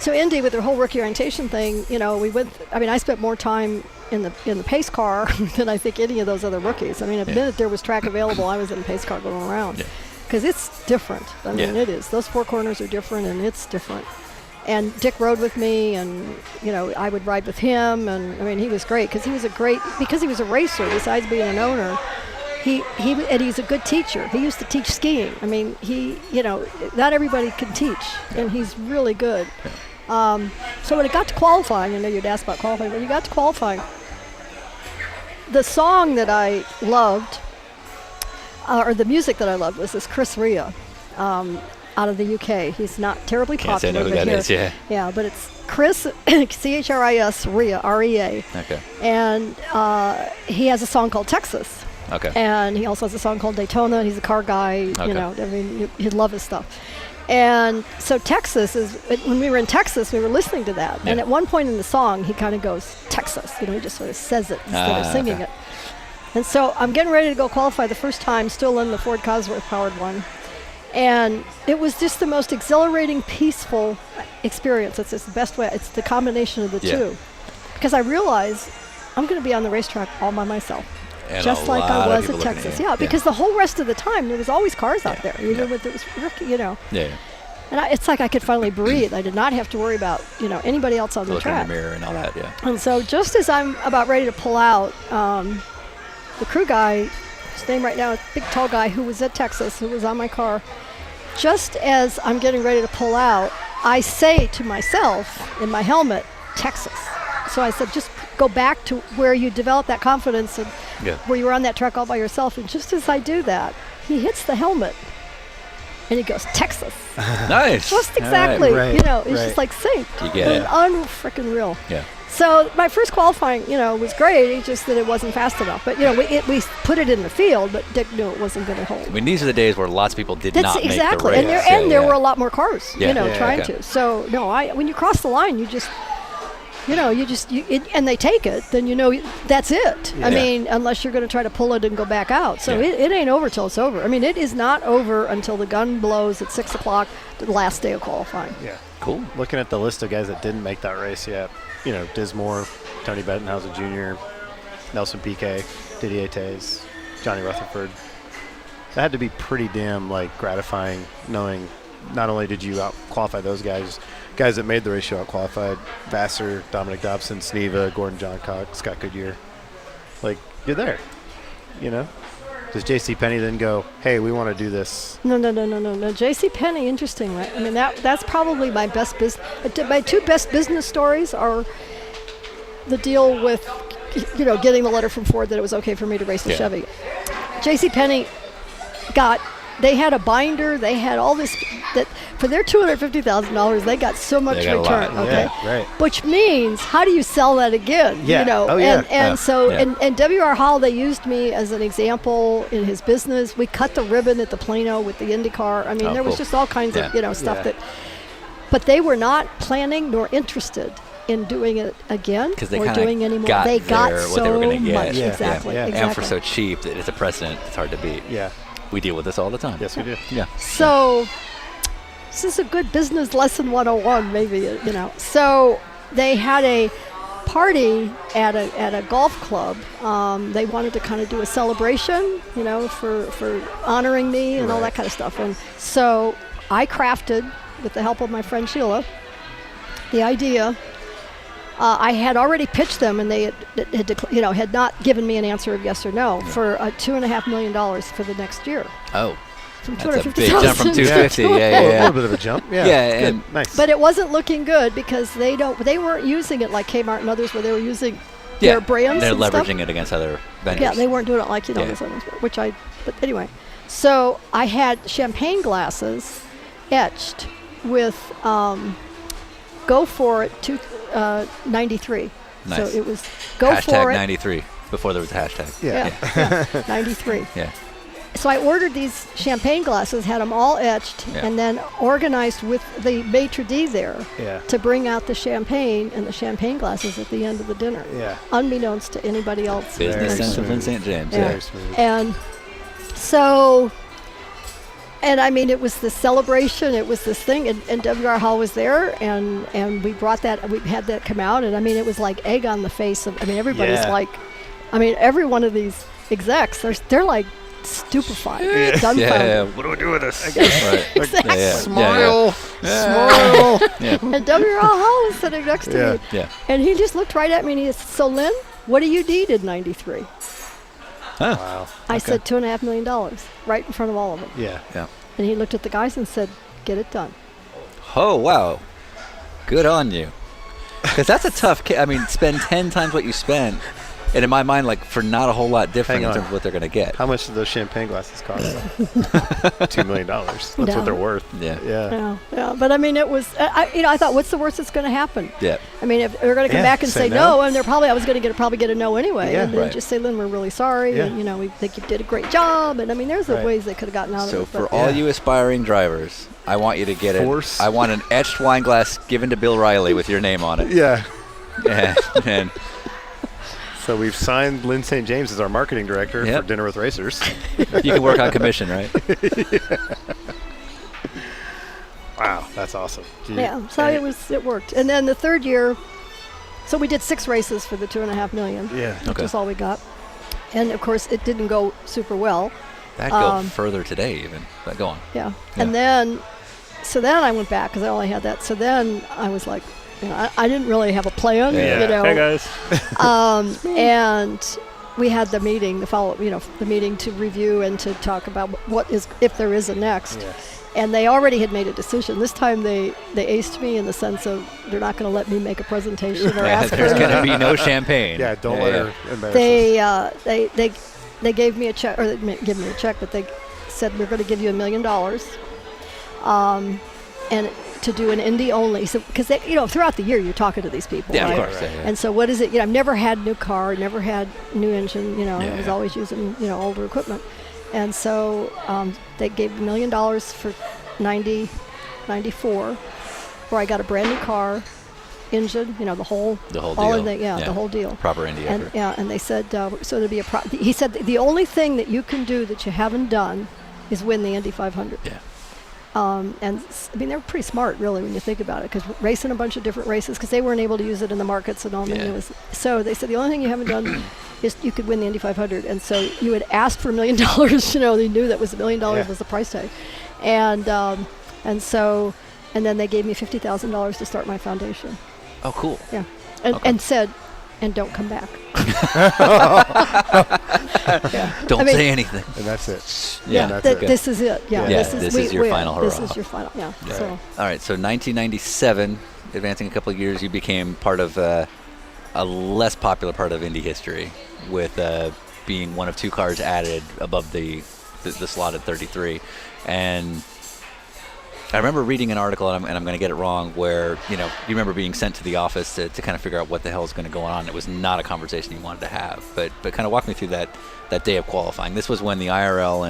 Indy with their whole rookie orientation thing, we went. I spent more time in the pace car than I think any of those other rookies. I mean, the minute there was track available, I was in the pace car going around. Because it's different. I mean, it is. Those four corners are different, and it's different. And Dick rode with me, and, I would ride with him. And, I mean, he was great because he was a racer besides being an owner. And he's a good teacher. He used to teach skiing. I mean, not everybody can teach, and he's really good. So when it got to qualifying, I know you'd asked about qualifying. When you got to qualifying, the song that I loved, or the music that I loved, was this Chris Rea, out of the UK. He's not terribly Can't say I popular. know who but that is, yeah. Yeah, but it's Chris, C-H-R-I-S, Rea, R-E-A. Okay. And he has a song called Texas. Okay. And he also has a song called Daytona. He's a car guy, Okay. you know, I mean, you'd love his stuff. And so Texas is, when we were in Texas, we were listening to that. Yeah. And at one point in the song, he kind of goes, Texas. You know, he just sort of says it instead of singing okay. it. And so I'm getting ready to go qualify the first time, still in the Ford Cosworth powered one. And it was just the most exhilarating, peaceful experience. It's the best way. It's the combination of the Yeah. two. Because I realized I'm going to be on the racetrack all by myself. And Just a like lot I of was people at looking at Texas. you. Yeah, because the whole rest of the time, there was always cars out there, even with it was, you know. Yeah. And it's like I could finally breathe. I did not have to worry about, you know, anybody else on the Look in the track. mirror and all that, yeah. And so just as I'm about ready to pull out, the crew guy, his name right now is big tall guy who was at Texas, who was on my car. Just as I'm getting ready to pull out, I say to myself in my helmet, Texas. So I said, just go back to where you developed that confidence and Yeah. where you were on that track all by yourself. And just as I do that, he hits the helmet and he goes, Texas. Nice. Just All right. exactly. right, You know, it's right. just like synced. You get it. Unfreaking real. Yeah. So my first qualifying, you know, was great. It's just that it wasn't fast enough. But, you know, we put it in the field, but Dick knew it wasn't going to hold. I mean, these are the days where lots of people did That's not make the exactly. race. And there, so, and there yeah. were a lot more cars, Yeah. you know, Yeah, trying okay. to. So, no, when you cross the line, you just, you know, and they take it, then you know that's it. I Yeah. mean, unless you're going to try to pull it and go back out. So Yeah. it ain't over till it's over. I mean, it is not over until the gun blows at 6 o'clock, the last day of qualifying. Yeah. Cool. Looking at the list of guys that didn't make that race yet, you know, Dismore, Tony Bettenhausen Jr., Nelson Piquet, Didier Tays, Johnny Rutherford. That had to be pretty damn, like, gratifying knowing not only did you out-qualify those guys that made the race you out-qualified, Vassar, Dominic Dobson, Sneva, Gordon Johncock, Scott Goodyear. Like, you're there, you know? Does J.C. Penney then go, hey, we want to do this? No. J.C. Penney, interesting, right? I mean, that's probably my best business. My two best business stories are the deal with, you know, getting the letter from Ford that it was okay for me to race the Yeah. Chevy. J.C. Penney they had a binder, they had all this, that for their $250,000, they got so much They got a return, lot, okay? Yeah, right. Which means, how do you sell that again? Yeah. You know, Oh, yeah. and Yeah. so, Yeah. and W.R. Hall, they used me as an example in his business. We cut the ribbon at the Plano with the IndyCar. I mean, Oh, there was cool. just all kinds Yeah. of, you know, stuff Yeah. that, but they were not planning nor interested in doing it again 'Cause they or kinda doing anymore. got they got there, so what they were gonna get. much. Yeah. Exactly. Yeah. Exactly. And for so cheap that it's a precedent, it's hard to beat. Yeah. We deal with this all the time. Yes, we do. Yeah. So this is a good business lesson 101, maybe, you know. So they had a party at a golf club. They wanted to kind of do a celebration, you know, for honoring me and all that kind of stuff. And so I crafted, with the help of my friend Sheila, the idea. I had already pitched them, and they had not given me an answer of yes or no for $2.5 million for the next year. Oh, From that's a big 250,000 jump from 250. to- Yeah, A yeah, little yeah. bit of a jump. Yeah. Yeah, Good. and- Nice. But it wasn't looking good because they weren't using it like Kmart and others, where they were using Yeah, their brands. they're and stuff. leveraging it against other vendors. Yeah, they weren't doing it like, you know, Yeah. this others, but anyway. So I had champagne glasses etched with "Go for it" 93. Nice. So it was "Go Hashtag for it." 93 before there was a hashtag. Yeah, 93. Yeah. So I ordered these champagne glasses, had them all etched, Yeah. and then organized with the maitre d' there Yeah. to bring out the champagne and the champagne glasses at the end of the dinner, Yeah. unbeknownst to anybody else. Business Very sense of Lyn smooth. St. James. Yeah. Yeah. Very smooth. And so, and I mean, it was this celebration, it was this thing, and W.R. Hall was there, and we had that come out, and I mean, it was like egg on the face of, I mean, everybody's Yeah. like, I mean, every one of these execs, they're like stupefied, dumbfounded. Yeah. What do we do with this? Right. Exactly. Yeah. Smile. Yeah. Smile. Yeah. And W.R. Hall was sitting next to Yeah. me, Yeah. and he just looked right at me, and he said, "So Lyn, what do you need in '93?" Huh. Wow. I said $2.5 million, right in front of all of them. Yeah. Yeah. And he looked at the guys and said, "Get it done." Oh, wow. Good on you. Because that's a tough I mean, spend 10 times what you spent And in my mind, like, for not a whole lot different Hang in on. terms of what they're going to get. How much do those champagne glasses cost? $2 million. That's Yeah. what they're worth. Yeah. Yeah. But I mean, it was, I thought, what's the worst that's going to happen? Yeah. I mean, if they're going to come Yeah, back and say say no. no, and I was going to probably get a no anyway. Yeah. And then Right. just say, Lyn, we're really sorry. Yeah. And, we think you did a great job. And I mean, there's the Right. ways they could have gotten out So of it. for but- all you aspiring drivers, I want you to get Force. I want an etched wine glass given to Bill Riley with your name on it. Yeah. And So we've signed Lyn St. James as our marketing director Yep. for Dinner with Racers. you can work on commission, right? Wow, that's awesome. Yeah, so it worked. And then the third year, so we did 6 races for the $2.5 million, Yeah. which Okay. is all we got. And of course, it didn't go super well. That go further today, even. But go on. Yeah. Yeah. And then I went back because I only had that. So then I was like, I didn't really have a plan, Yeah. Hey, guys. and we had the meeting, the meeting to review and to talk about if there is a next. Yeah. And they already had made a decision. This time they aced me in the sense of they're not going to let me make a presentation or ask for There's going to anything. be no champagne. Yeah, don't let her embarrass us. They gave me a check, or they didn't give me a check, but they said we're going to give you $1 million, and to do an Indy only. So because throughout the year you're talking to these people, Yeah, right? of course. Yeah. And so what is it? I've never had new car, never had new engine. I was Yeah. always using older equipment, and so they gave $1 million for 94, where I got a brand new car, engine, the whole The whole all deal. of the whole deal. Proper Indy And effort. and they said so there'd be he said the only thing that you can do that you haven't done is win the Indy 500. Yeah. I mean, they're pretty smart, really, when you think about it, because racing a bunch of different races, because they weren't able to use it in the markets and all. Yeah. So they said the only thing you haven't done is you could win the Indy 500. And so you had asked for $1 million. They knew that was $1 million was the price tag, and then they gave me $50,000 to start my foundation. Oh, cool. Yeah, Okay. and said, and don't come back. Don't I mean, say anything. And that's it. Yeah, that's that it. this is it. Yeah, Yeah, this this is your final This hurrah. is your final. Yeah. Right. So All right, so 1997, advancing a couple of years, you became part of a less popular part of Indy history with being one of 2 cars added above the slotted 33. And I remember reading an article, and I'm going to get it wrong, where, you remember being sent to the office to kind of figure out what the hell is going to go on. It was not a conversation you wanted to have. But kind of walk me through that day of qualifying. This was when the IRL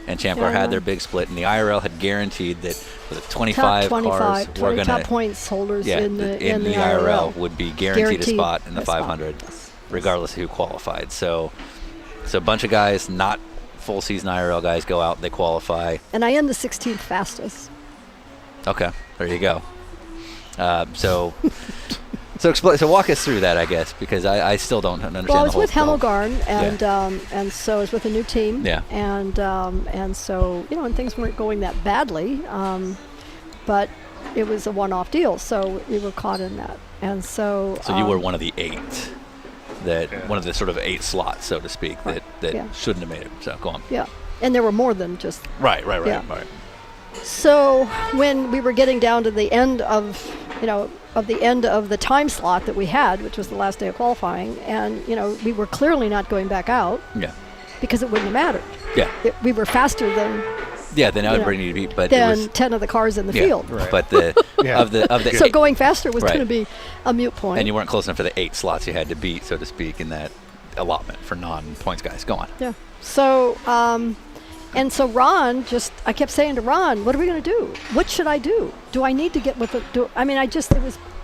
and Champ Car had their big split, and the IRL had guaranteed that was it 25 cars were going top to points holders in the IRL would be guaranteed a spot in the a spot. 500, regardless of who qualified. So a bunch of guys, not full season IRL guys, go out, they qualify. And I am the 16th fastest. Okay, there you go. So walk us through that, I guess, because I still don't understand. Well, I was the whole with Hamilgarn, Yeah. and so I was with a new team. Yeah. And so and things weren't going that badly, but it was a one-off deal, so we were caught in that. And so. So you were one of the 8 one of the sort of 8 slots, so to speak, Right. that Yeah. shouldn't have made it. So go on. Yeah, and there were more than just. Right. Yeah. So when we were getting down to the end of the time slot that we had, which was the last day of qualifying, and we were clearly not going back out Yeah. because it wouldn't have mattered. Yeah. We were faster than Yeah. Then everybody needed to be, but it was 10 of the cars in the yeah, field. Right. But the Yeah. of the So 8, going faster was Right. going to be a moot point. and you weren't close enough for the 8 slots you had to beat, so to speak, in that allotment for non-points guys. Go on. Yeah. So, and so Ron I kept saying to Ron, what are we going to do? What should I do? Do I need to get with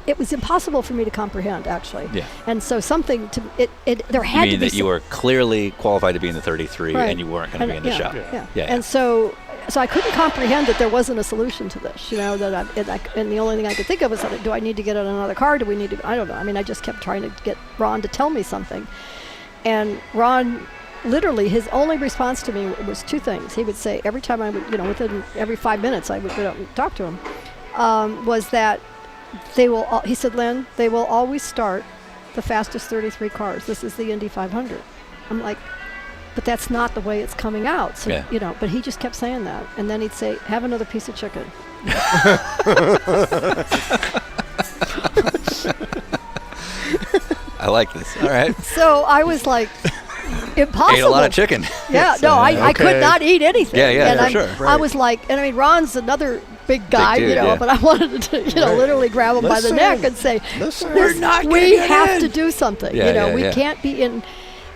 it was impossible for me to comprehend, actually. Yeah. And so there You had to mean be that you were clearly qualified to be in the 33 Right. and you weren't going to be in the shop. Yeah. And so I couldn't comprehend that there wasn't a solution to this, and the only thing I could think of was, do I need to get on another car? Do we need to, I don't know. I mean, I just kept trying to get Ron to tell me something. And Ron, literally, his only response to me was 2 things. He would say every time I would, within every 5 minutes I would go out and talk to him, was that he said, Lyn, they will always start the fastest 33 cars. This is the Indy 500. I'm like, but that's not the way it's coming out. So, Yeah. but he just kept saying that. And then he'd say, have another piece of chicken. I like this. All right. So I was like, impossible. Ate a lot of chicken. Yeah, no, I could okay. not eat anything. Yeah, and for sure. I was like, and I mean, Ron's another big guy, dude, you know, yeah. but I wanted to, literally grab him by the neck and say, we have to do something. Yeah, we yeah. can't be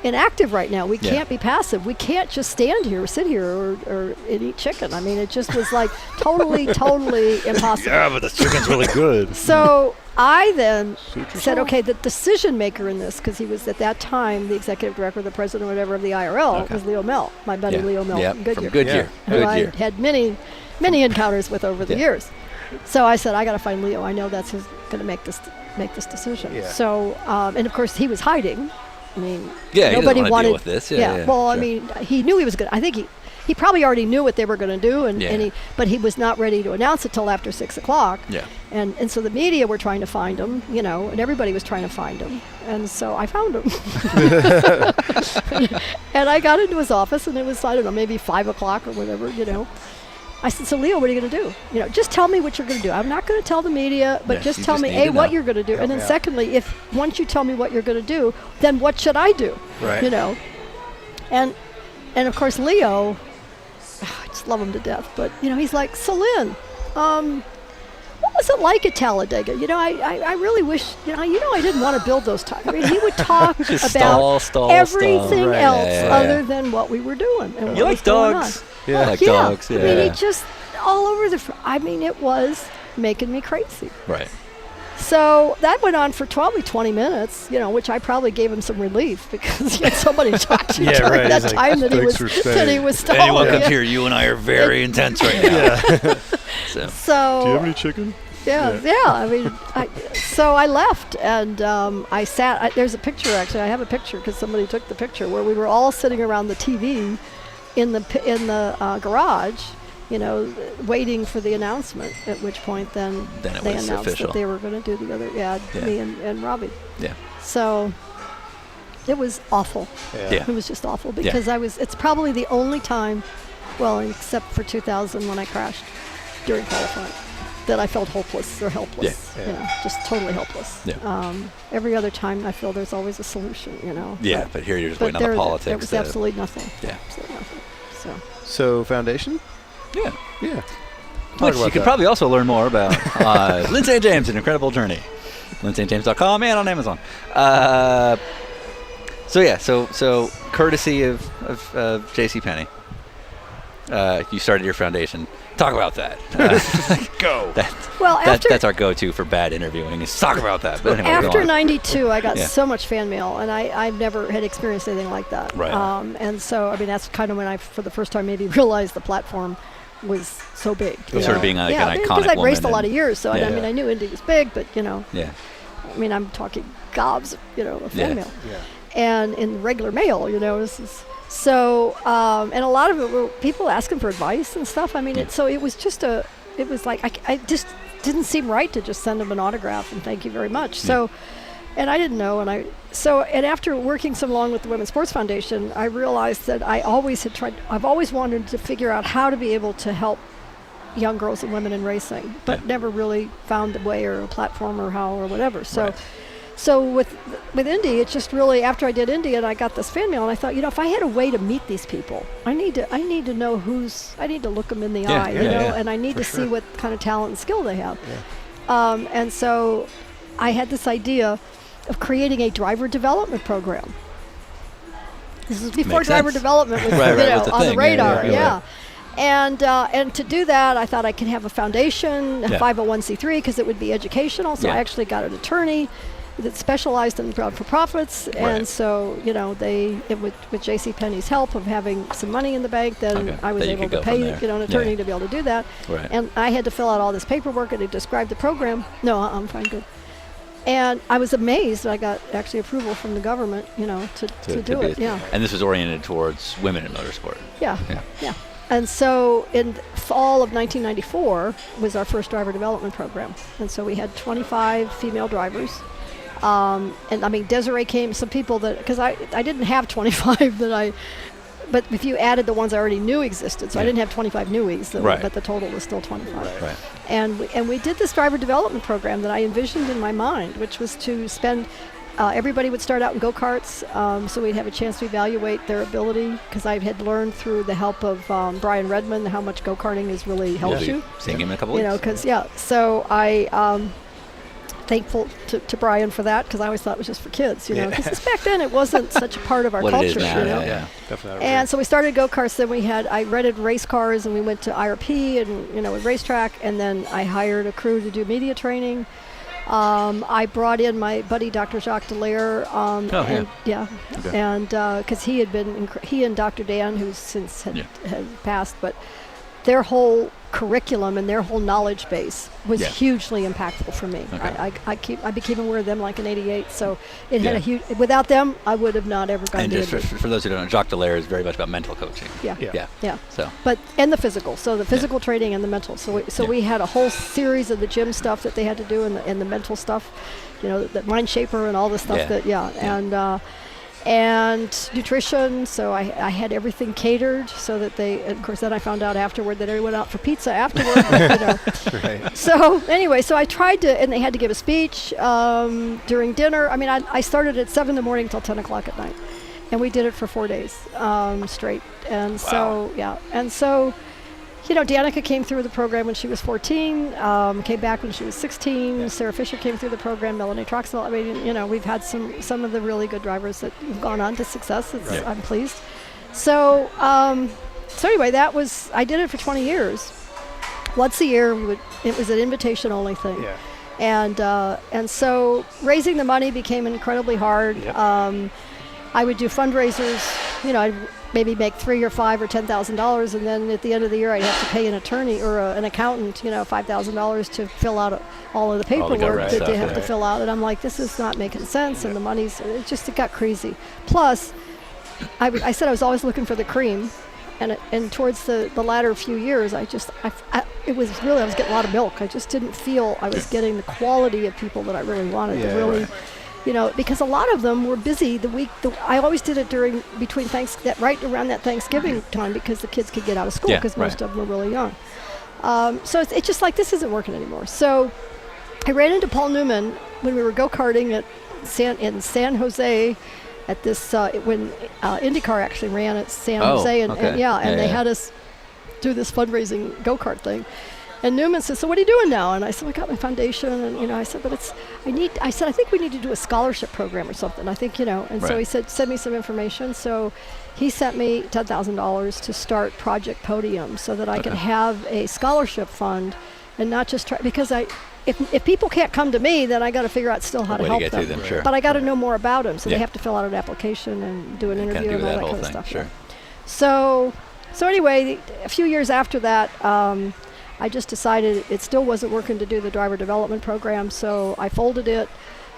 inactive right now. We can't be passive. We can't just stand here or sit here or and eat chicken. I mean, it just was like totally impossible. Yeah, but the chicken's really good. So I then said, okay, the decision maker in this, because he was at that time the executive director, the president, or whatever of the IRL, was Leo Mel, my buddy Leo Mel from Goodyear. From Goodyear. Who I had many encounters with over the years. So I said, I got to find Leo. I know that's who's going to make this decision. Yeah. So, and of course, he was hiding. I mean, Yeah, nobody he doesn't want to wanted deal with this. Yeah, Well, sure. I mean, he knew he was going to. I think he probably already knew what they were going to do, but he was not ready to announce it till after 6 o'clock. Yeah. And so the media were trying to find him, and everybody was trying to find him. And so I found him. And I got into his office, and it was, I don't know, maybe 5 o'clock or whatever, I said, so Leo, what are you going to do? Just tell me what you're going to do. I'm not going to tell the media, but just you tell just me, need to what know. you're going to do. And then me out. secondly, once you tell me what you're going to do, then what should I do? Right. And of course, Leo, I just love him to death, but, he's like, so Lyn, what was it like at Talladega? I really wish, I didn't want to build those tires. I mean, he would talk about stall, everything right. else Yeah. other than what we were doing. And You what like was going on. dogs? I like dogs. I mean, he just all over it was making me crazy. Right. So that went on for probably 20 minutes, which I probably gave him some relief because he had somebody to talk to Yeah, during right. that He's like, time that he "Thanks was for staying." stalling. Anyone comes Yeah. here, you and I are very intense right now. So. So Do you have any chicken? yeah. I mean, so I left and I sat. There's a picture actually. I have a picture because somebody took the picture where we were all sitting around the TV in the garage, waiting for the announcement. At which point, then Then it they was announced official. that they were going to do the other. Yeah, me and Robbie. Yeah. So it was awful. Yeah. It was just awful because it's probably the only time, well, except for 2000 when I crashed during qualifying, that I felt hopeless or helpless. Just totally helpless. Yeah. Every other time I feel there's always a solution, Yeah, but here you're just waiting on there the politics. There was absolutely nothing. Yeah. Absolutely nothing. So. So foundation? Yeah. Yeah. Which about you could that. probably also learn more about Lyn St. James, An Incredible Journey. LynStJames.com and on Amazon. So courtesy of JCPenney, you started your foundation. Talk about that. Go. Well, That's our go-to for bad interviewing is talk about that. But anyway, go after on. 92, I got Yeah. so much fan mail, and I've never had experienced anything like that. Right. And so, I mean, that's kind of when I, for the first time, maybe realized the platform was so big. Sort of being like an iconic because I'd raced a woman lot of and- years, so Yeah. I mean, I knew Indy was big, but Yeah. I mean, I'm talking gobs, of fan Yeah. mail, and in regular mail, this is. So, and a lot of it were people asking for advice and stuff. I mean, it was like, I just didn't seem right to just send them an autograph and thank you very much. So, and I didn't know. And after working so long with the Women's Sports Foundation, I realized that I've always wanted to figure out how to be able to help young girls and women in racing, but never really found a way or a platform or how or whatever. So. Right. So with Indy, it's just really after I did Indy and I got this fan mail, and I thought, if I had a way to meet these people, I need to know I need to look them in the eye, and I need to see what kind of talent and skill they have. Yeah. And so I had this idea of creating a driver development program. This is before Makes driver sense. development was, Right, was the on the thing. radar. Yeah. And to do that, I thought I could have a foundation, a Yeah. 501c3, because it would be educational. So I actually got an attorney that specialized in for-profits, and so with JCPenney's help of having some money in the bank, then I was Then you able could to go pay from there. an attorney to be able to do that. Right. And I had to fill out all this paperwork and to describe the program. No, I'm fine, good. And I was amazed that I got actually approval from the government, to do it. Yeah. And this was oriented towards women in motorsport. Yeah. And so in fall of 1994 was our first driver development program. And so we had 25 female drivers. And I mean, Desiree came, some people because I didn't have 25 but if you added the ones I already knew existed, so I didn't have 25 newies, but the total was still 25. Right. And we did this driver development program that I envisioned in my mind, which was to spend everybody would start out in go-karts, so we'd have a chance to evaluate their ability, because I had learned through the help of Brian Redmond how much go-karting has really helped you. Seeing him in a couple You know, weeks. because, so I thankful to Brian for that, because I always thought it was just for kids, you know, because back then it wasn't such a part of our What culture, it is now, you know. yeah. Definitely. And so we started go-karts, then I rented race cars, and we went to IRP and, you know, with racetrack, and then I hired a crew to do media training. I brought in my buddy, Dr. Jacques Dallaire, and because he had been, he and Dr. Dan, who's since had passed, but their whole curriculum and their whole knowledge base was hugely impactful for me. Okay. I became aware of them like in '88, so it had a huge. Without them, I would have not ever gone And to just for those who don't know, Jacques Dallaire is very much about mental coaching. Yeah. So But and the physical, so the physical training and the mental. So we had a whole series of the gym stuff that they had to do, and the mental stuff, you know, the mind shaper and all the stuff and nutrition. So I had everything catered, so that they, and of course then I found out afterward that everyone went out for pizza afterward. You know. Right. So anyway, so I tried to, and they had to give a speech during dinner. I mean, I started at 7 in the morning till 10 o'clock at night, and we did it for 4 days straight. And so you know, Danica came through the program when she was 14, came back when she was 16. Sarah Fisher came through the program, Melanie Troxell. I mean, you know, we've had some of the really good drivers that have gone on to success. I'm pleased. So, anyway, I did it for 20 years. Once a year, it was an invitation-only thing. Yeah. And so raising the money became incredibly hard. Yep. I would do fundraisers, you know, I'd maybe make $3,000 or $5,000 or $10,000, and then at the end of the year I'd have to pay an attorney or an accountant, you know, $5,000 to fill out all of the paperwork that they have to fill out. And I'm like, this is not making sense, and the money's, it got crazy. Plus, I said I was always looking for the cream, and towards the latter few years, I was getting a lot of milk. I just didn't feel I was getting the quality of people that I really wanted to really. You know, because a lot of them were busy the week. I always did it between right around that Thanksgiving time, because the kids could get out of school, because most of them were really young. So it's just like, this isn't working anymore. So I ran into Paul Newman when we were go-karting in San Jose at this, when IndyCar actually ran at San Jose. And they had us do this fundraising go-kart thing. And Newman said, so what are you doing now? And I said, I got my foundation. And, you know, I said, I think we need to do a scholarship program or something. I think, you know, and so he said, send me some information. So he sent me $10,000 to start Project Podium, so that I could have a scholarship fund and not just try, because if people can't come to me, then I got to figure out still how to help them. Sure. But I got to know more about them. So they have to fill out an application and do an interview and all that kind of stuff. Sure. So anyway, a few years after that, I just decided it still wasn't working to do the driver development program, so I folded it.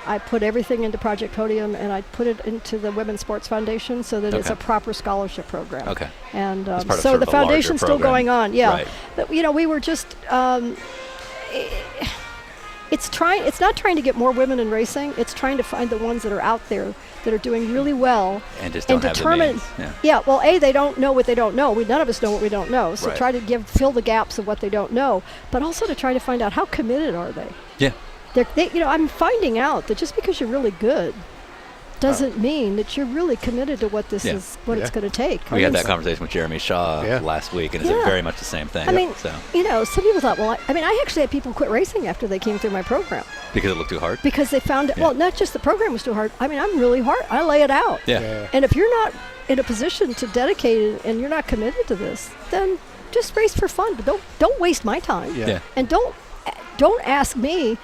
I put everything into Project Podium, and I put it into the Women's Sports Foundation, so that it's a proper scholarship program. Okay. And so the foundation's still going on. Yeah. Right. But you know, we were just. It's not trying to get more women in racing. It's trying to find the ones that are out there that are doing really well, and just don't have determine. The names. Well, they don't know what they don't know. None of us know what we don't know. So try to fill the gaps of what they don't know, but also to try to find out how committed are they. Yeah. I'm finding out that just because you're really good doesn't mean that you're really committed to what this is, what it's going to take. We had that conversation with Jeremy Shaw last week, and it's very much the same thing. I mean, you know, some people thought, I actually had people quit racing after they came through my program. Because it looked too hard? Because they found, not just the program was too hard. I mean, I'm really hard. I lay it out. Yeah. And if you're not in a position to dedicate it and you're not committed to this, then just race for fun. But don't waste my time. Yeah. And don't ask me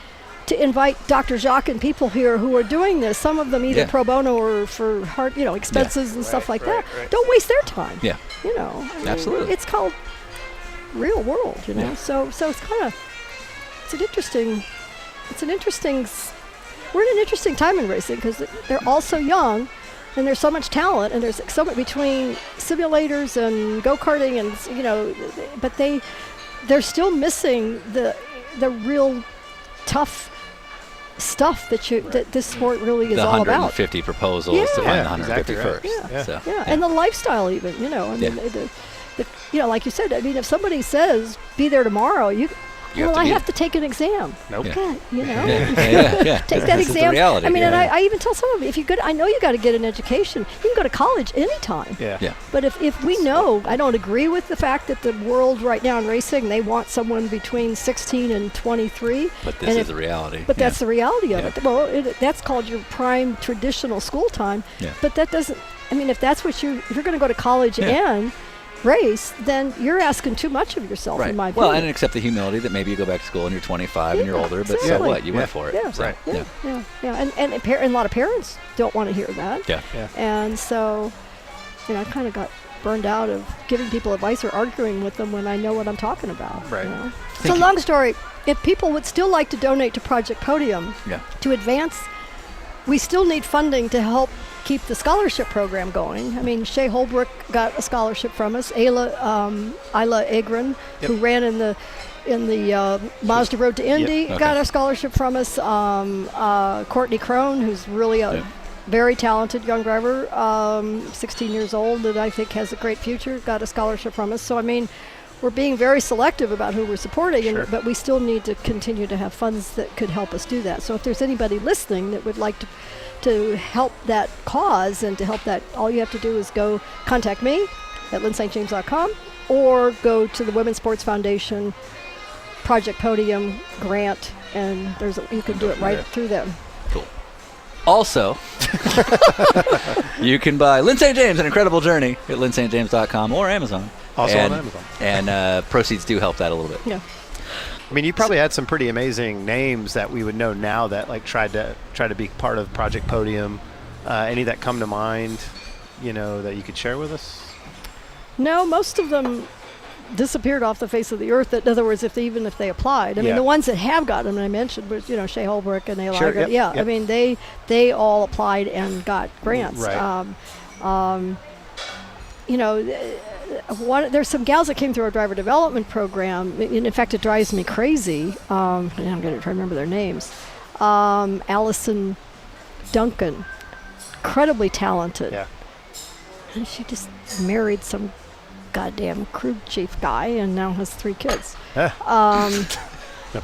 to invite Dr. Jacques and people here who are doing this, some of them either pro bono or for hard, you know, expenses and stuff like that. Right. Don't waste their time. Yeah. You know. Absolutely. It's called real world, you know. Yeah. So it's kind of, we're in an interesting time in racing, because they're all so young, and there's so much talent, and there's so much between simulators and go-karting, and, you know, but they're still missing the real tough stuff that this sport really is all about. The 150 proposals to find the 151st. Exactly and the lifestyle, even, you know. I mean, you know, like you said, I mean, if somebody says be there tomorrow, You well, have to I beat have it. to take an exam. Nope. Yeah. God, you know. Yeah. Take that This is the exam. reality, I mean, yeah. and I even tell some of you, if you good, I know you got to get an education. You can go to college anytime. Yeah. Yeah. But if we know, I don't agree with the fact that the world right now in racing, they want someone between 16 and 23. But this and is the reality. But that's the reality of Yeah. it. Well, that's called your prime traditional school time. Yeah. But that doesn't. I mean, if that's what if you're going to go to college Yeah. and race, then you're asking too much of yourself, Right. in my opinion. Well, and accept the humility that maybe you go back to school and you're 25 and you're Yeah, older, but so exactly. what? You went for it. Yeah. So, Right. Yeah. And a lot of parents don't want to hear that. Yeah. Yeah. And so, I kind of got burned out of giving people advice or arguing with them when I know what I'm talking about. Right. So long story, if people would still like to donate to Project Podium Yeah. to advance, we still need funding to help keep the scholarship program going. I mean, Shea Holbrook got a scholarship from us. Isla Agron, who ran in the Mazda Road to Indy, Okay. got a scholarship from us. Courtney Crone, who's really a very talented young driver, 16 years old, that I think has a great future, got a scholarship from us. So, I mean, we're being very selective about who we're supporting, but we still need to continue to have funds that could help us do that. So if there's anybody listening that would like to help that cause and to help that, all you have to do is go contact me at lynstjames.com or go to the Women's Sports Foundation Project Podium grant, and you can do it right through them. Cool. Also, you can buy Lyn St. James, An Incredible Journey at lynstjames.com or Amazon. Also and, on Amazon. And proceeds do help that a little bit. Yeah. I mean, you probably had some pretty amazing names that we would know now that like tried to be part of Project Podium. Any that come to mind, that you could share with us? No, most of them disappeared off the face of the earth. In other words, even if they applied, I mean, the ones that have gotten them, I mentioned, was Shea Holbrook and Ayla. Sure, Agron. yep. I mean, they all applied and got grants. Right. There's some gals that came through our driver development program. In fact, it drives me crazy. I'm going to try to remember their names. Allison Duncan, incredibly talented. Yeah. And she just married some goddamn crew chief guy and now has 3 kids. A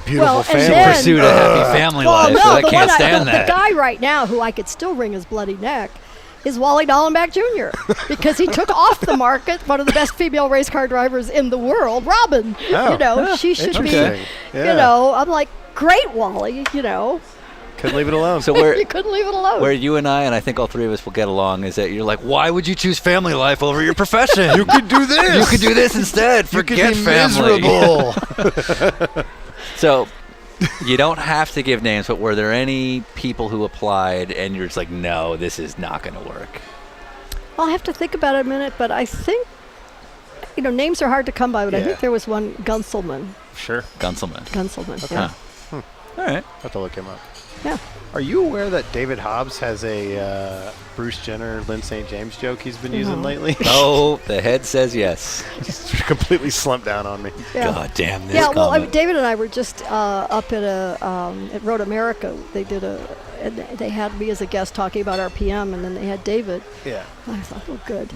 beautiful Well, and family. then- Pursued a happy family life, so I can't stand the that. guy right now who I could still wring his bloody neck is Wally Dallenbach Jr. because he took off the market one of the best female race car drivers in the world, Robin. Oh. She should be, Interesting. Yeah. I'm like, great, Wally, Couldn't leave it alone. So where you couldn't leave it alone. where you and I think all 3 of us will get along is that you're like, why would you choose family life over your profession? you could do this. You could do this instead. You could Forget be family. miserable. So you don't have to give names, but were there any people who applied and you're just like, no, this is not going to work? I'll have to think about it a minute, but I think, names are hard to come by, but I Yeah. think there was one Gunselman. Sure. Gunselman. Yeah. All right. Have to look him up. Yeah. Are you aware that David Hobbs has a Bruce Jenner, Lyn St. James joke he's been using lately? Oh, the head says yes. Just completely slumped down on me. Yeah. God damn this Yeah, well, comment. David and I were just up at Road America. They did and they had me as a guest talking about RPM, and then they had David. Yeah. I thought, oh, good.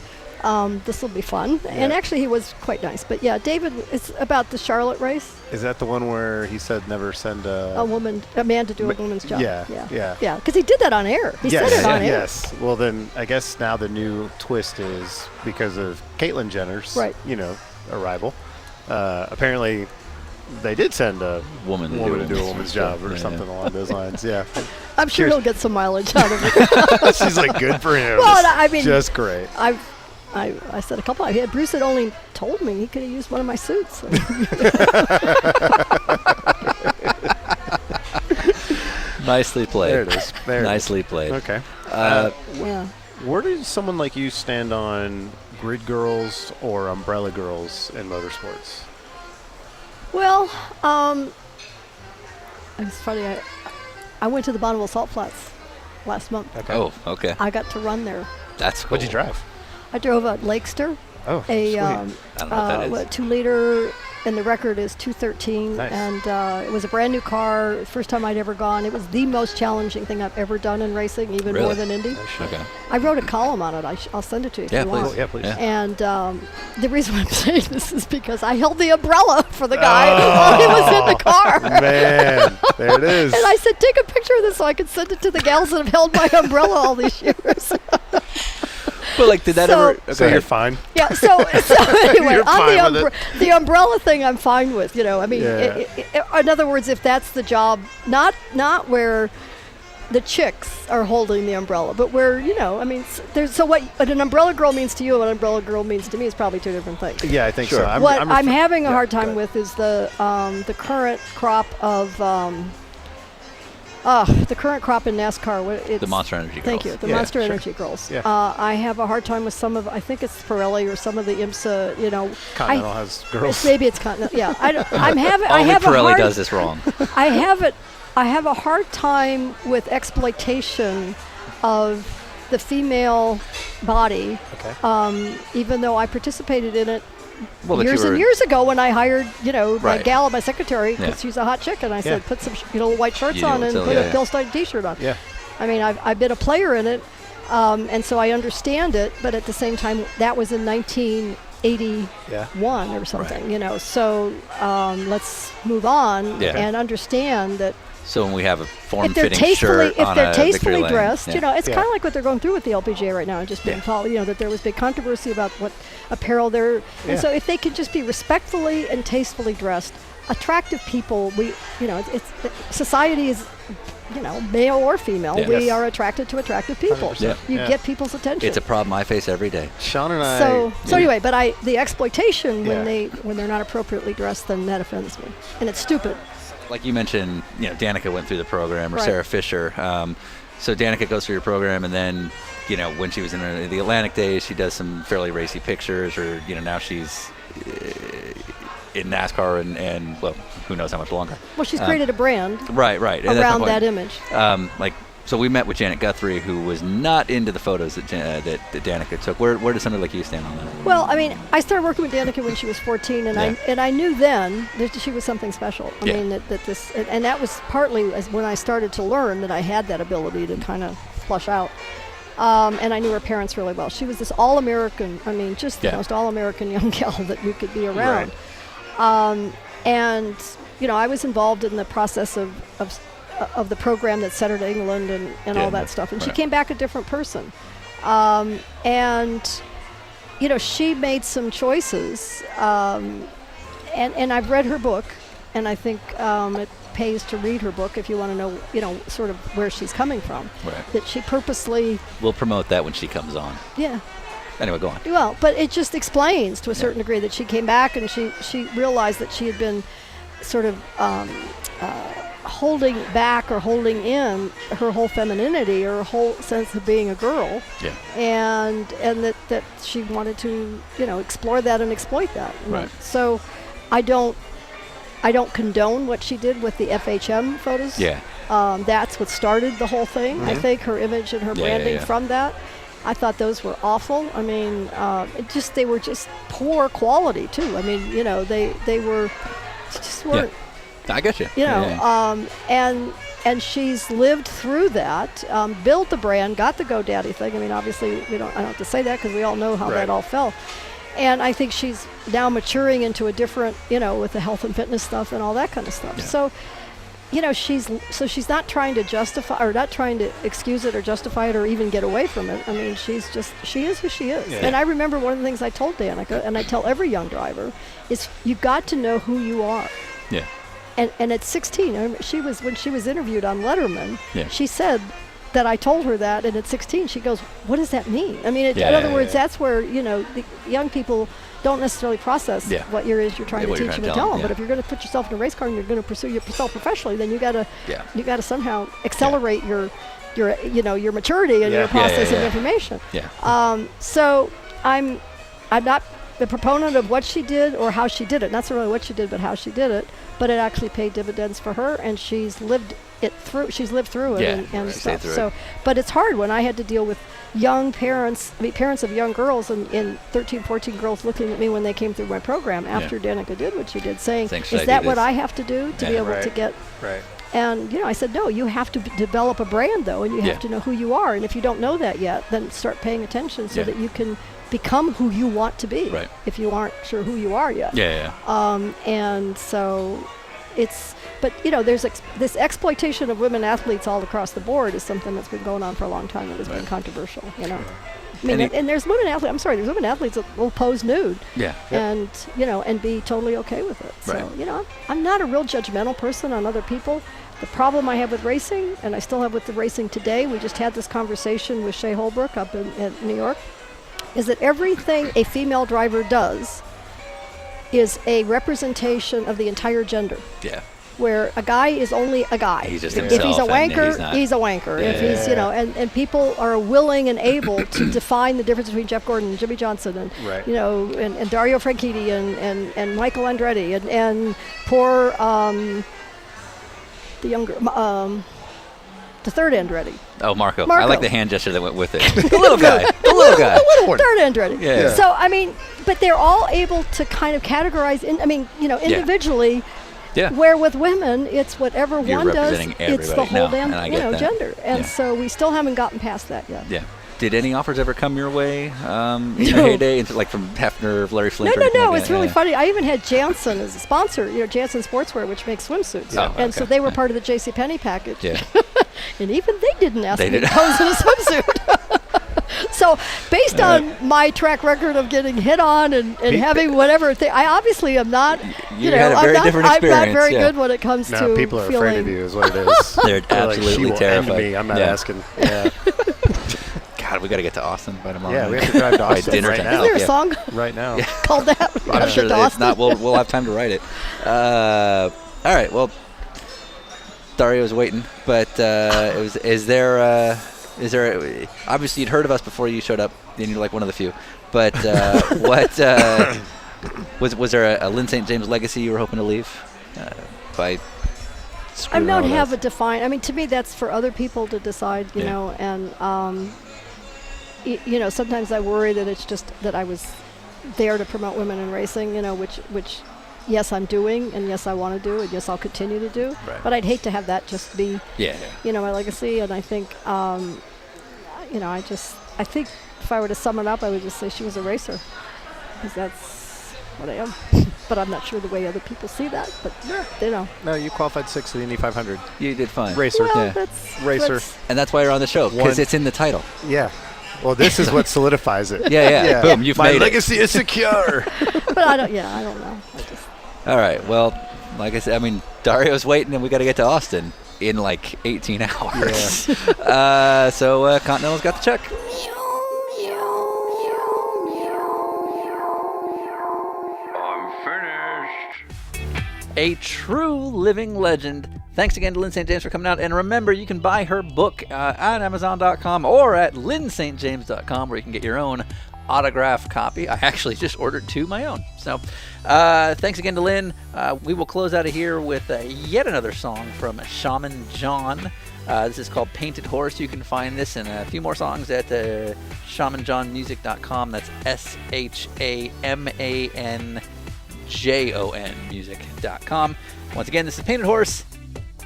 This will be fun. And actually, he was quite nice. But yeah, David, it's about the Charlotte race. Is that the one where he said never send A man to do a woman's job. Yeah. Yeah, because he did that on air. He said it on air. Yes. Well, then I guess now the new twist is because of Caitlyn Jenner's, arrival. Apparently, they did send a woman to do a woman's job or something along those lines. Yeah. I'm sure he'll get some mileage out of it. She's like, good for him. Well, I mean, just great. I said a couple. Bruce had only told me he could have used one of my suits. Nicely played. There it is. Nicely played. Okay. Yeah. Where does someone like you stand on grid girls or umbrella girls in motorsports? Well, it's funny. I went to the Bonneville Salt Flats last month. Okay. Oh, okay. I got to run there. That's cool. What'd you drive? I drove a Lakester, Oh, a sweet. I don't know what that is. 2-liter and the record is 2:13. Nice. And it was a brand new car, first time I'd ever gone. It was the most challenging thing I've ever done in racing, even Really? more than Indy. Okay. I wrote a column on it. I'll send it to you if Yeah, you want. please. Yeah, please. Yeah. And the reason I'm saying this is because I held the umbrella for the guy while he was in the car. Man, there it is. And I said, take a picture of this so I can send it to the gals that have held my umbrella all these years. But like, did that So- ever? So you're fine. Yeah, so anyway, You're on fine with the umbrella thing I'm fine with, I mean, Yeah. in other words, if that's the job, not where the chicks are holding the umbrella, but where, I mean, what an umbrella girl means to you and what an umbrella girl means to me is probably two different things. Yeah, I think Sure. so. What I'm having a yeah, hard go time ahead. with is the current crop of the current crop in NASCAR. It's The Monster Energy Thank girls. you, the Yeah, Monster sure. Energy girls. Yeah. I have a hard time with some of, I think it's Pirelli or some of the IMSA. Continental has girls. Maybe it's Continental. Yeah, I'm having. I Only have a Pirelli hard. does this wrong. I have a hard time with exploitation of the female body. Okay. Even though I participated in it Well, but years you were, and years ago when I hired, my Right. gal, my secretary, Yeah. because she's a hot chick, and I said, Yeah. put some, white shorts You do on it, and so, put yeah, a yeah. Bill Stein t-shirt on. Yeah. I mean, I've been a player in it, and so I understand it, but at the same time, that was in 1981 or something, So let's move on Yeah. and understand that So when we have a if form-fitting shirt on they're a victory tastefully lane, dressed, yeah. it's Yeah. kind of like what they're going through with the LPGA right now, and just being followed, that there was big controversy about what apparel they're, Yeah. and so if they could just be respectfully and tastefully dressed, attractive people, society is, male or female, Yeah. we Yes. are attracted to attractive people. 100%. You Yeah. get people's attention. It's a problem I face every day. Sean and I. so anyway, but the exploitation Yeah. when they're not appropriately dressed, then that offends me, and it's stupid. Like you mentioned, Danica went through the program, or Right. Sarah Fisher. So Danica goes through your program, and then, when she was in the Atlantic days, she does some fairly racy pictures, or, now she's in NASCAR and, well, who knows how much longer. Well, she's created a brand Right. And that's my around point. that image. So we met with Janet Guthrie, who was not into the photos that Danica took. Where does somebody like you stand on that? Well, I mean, I started working with Danica when she was 14, and Yeah. I knew then that she was something special. I Yeah. mean, and that was partly when I started to learn that I had that ability to kind of flush out. And I knew her parents really well. She was this all-American, just the Yeah. most all-American young gal that you could be around. And, I was involved in the process of the program that sent her to England and all that stuff. And she Right. came back a different person. And, she made some choices. And I've read her book, and I think it pays to read her book if you want to know, sort of where she's coming from. Right. That she purposely, We'll promote that when she comes on. yeah. Anyway, go on. Well, but it just explains to a certain degree that she came back and she realized that she had been sort of holding back or holding in her whole femininity or her whole sense of being a girl, Yeah. and that she wanted to explore that and exploit that. Right. So I don't condone what she did with the FHM photos. Yeah. That's what started the whole thing. I think her image and her Yeah, branding yeah. from that. I thought those were awful. I mean, they were just poor quality too. I mean, they were just weren't. I get you. And she's lived through that, built the brand, got the GoDaddy thing. I mean, obviously, I don't have to say that because we all know how that all fell. And I think she's now maturing into a different, with the health and fitness stuff and all that kind of stuff. Yeah. So, she's not trying to justify or not trying to excuse it or justify it or even get away from it. I mean, she is who she is. Yeah. And I remember one of the things I told Danica, and I tell every young driver, is you got to know who you are. Yeah. And at 16, I remember when she was interviewed on Letterman, Yeah. she said that I told her that, and at 16 she goes, "What does that mean?" I mean, in Yeah, other yeah, words, yeah. that's where the young people don't necessarily process Yeah. what you're trying to what you're teach trying them to and tell tell 'em, them. But yeah. if you're going to put yourself in a race car and you're going to pursue yourself professionally, then you got to somehow accelerate your maturity and Yeah. your process yeah. of information. Yeah. So I'm not the proponent of what she did or how she did it. Not so really what she did, but how she did it. but it actually paid dividends for her, and she's lived through it, Yeah, and right. stuff. Through So, it. but it's hard when I had to deal with young parents of young girls, and 13, 14 girls looking at me when they came through my program after Danica did what she did, saying, Saying, "Should I is do that what this?" I have to do to be able to get? Right. And I said, no, you have to develop a brand, though, and you have to know who you are. And if you don't know that yet, then start paying attention so that you can become who you want to be. Right. If you aren't sure who you are yet. Yeah. And so but there's this exploitation of women athletes all across the board is something that's been going on for a long time and has been controversial, I mean, and there's women athletes, there's women athletes that will pose nude. Yeah. And, and be totally okay with it. So, Right. I'm not a real judgmental person on other people. The problem I have with racing, and I still have with the racing today, we just had this conversation with Shea Holbrook up in New York, is that everything a female driver does is a representation of the entire gender. Yeah. Where a guy is only a guy. He's just If he's a himself, and wanker, he's not- a wanker. If he's, and people are willing and able to define the difference between Jeff Gordon and Jimmy Johnson and, and Dario Franchitti and Michael Andretti and poor, the younger, the third Andretti. Oh, Marco. I Marco. like the hand gesture that went with it. The little guy. The little guy. Third Andretti. Yeah. So, but they're all able to kind of categorize, individually. Yeah. Where with women, it's whatever You're one does, representing it's the everybody. whole No, and I damn, get that. gender. And Yeah. so we still haven't gotten past that yet. Yeah. Did any offers ever come your way in your heyday, like from Hefner, Larry Flint? or anything No. like It's that? really Yeah. funny. I even had Janssen as a sponsor, Janssen Sportswear, which makes swimsuits. Oh, And so okay. they were part of the JCPenney package. Yeah. And even they didn't ask They me to didn't. pose in a swimsuit. So based on my track record of getting hit on and having whatever thing, I obviously am not, You had a I'm very not, different I'm not very experience, yeah. good when it comes No, to people are feeling. afraid of you is what it is. They're They're like, she absolutely will terrified. end me. I'm not Yeah. asking. Yeah. God, we got to get to Austin by tomorrow. Yeah, we night. have to drive to By Austin dinner right time. now. Is there a Yeah. song Right now. called that? I'm sure that if not, we'll have time to write it. All right. Well, Dario's waiting, but is there obviously you'd heard of us before you showed up, and you're like one of the few. But was there a Lyn St. James legacy you were hoping to leave by I screwing don't all have that? a defined. To me, that's for other people to decide. You Yeah. know, and sometimes I worry that it's just that I was there to promote women in racing. Which yes, I'm doing, and yes, I want to do, and yes, I'll continue to do. Right. But I'd hate to have that just be, Yeah. my legacy. And I think, I think if I were to sum it up, I would just say she was a racer, because that's what I am. But I'm not sure the way other people see that. But No, you qualified 6th at the Indy 500. You did fine. Racer. well, Yeah. that's Racer. that's- And that's why you're on the show, because One- it's in the title. Yeah. Well, this is what solidifies it. Yeah. Boom, you've My made legacy is secure. But I don't know. I just. it. All right. Well, like I said, Dario's waiting, and we got to get to Austin in like 18 hours. So Continental's got the check. I'm finished. A true living legend. Thanks again to Lyn St. James for coming out. And remember, you can buy her book at Amazon.com or at lynstjames.com, where you can get your own autograph copy. I actually just ordered 2 my own. So thanks again to Lyn. We will close out of here with yet another song from Shaman Jon. This is called Painted Horse. You can find this and a few more songs at shamanjonmusic.com. That's ShamanJon music.com. Once again, this is Painted Horse.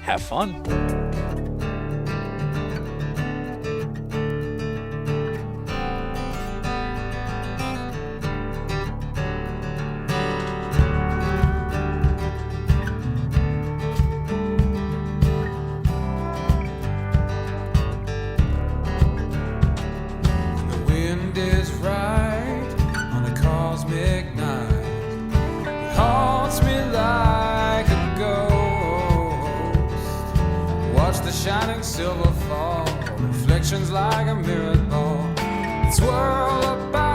Have fun. The wind is right on a cosmic night. It haunts me like a ghost. Watch the shining silver fall, reflections like a mirror ball. Swirl about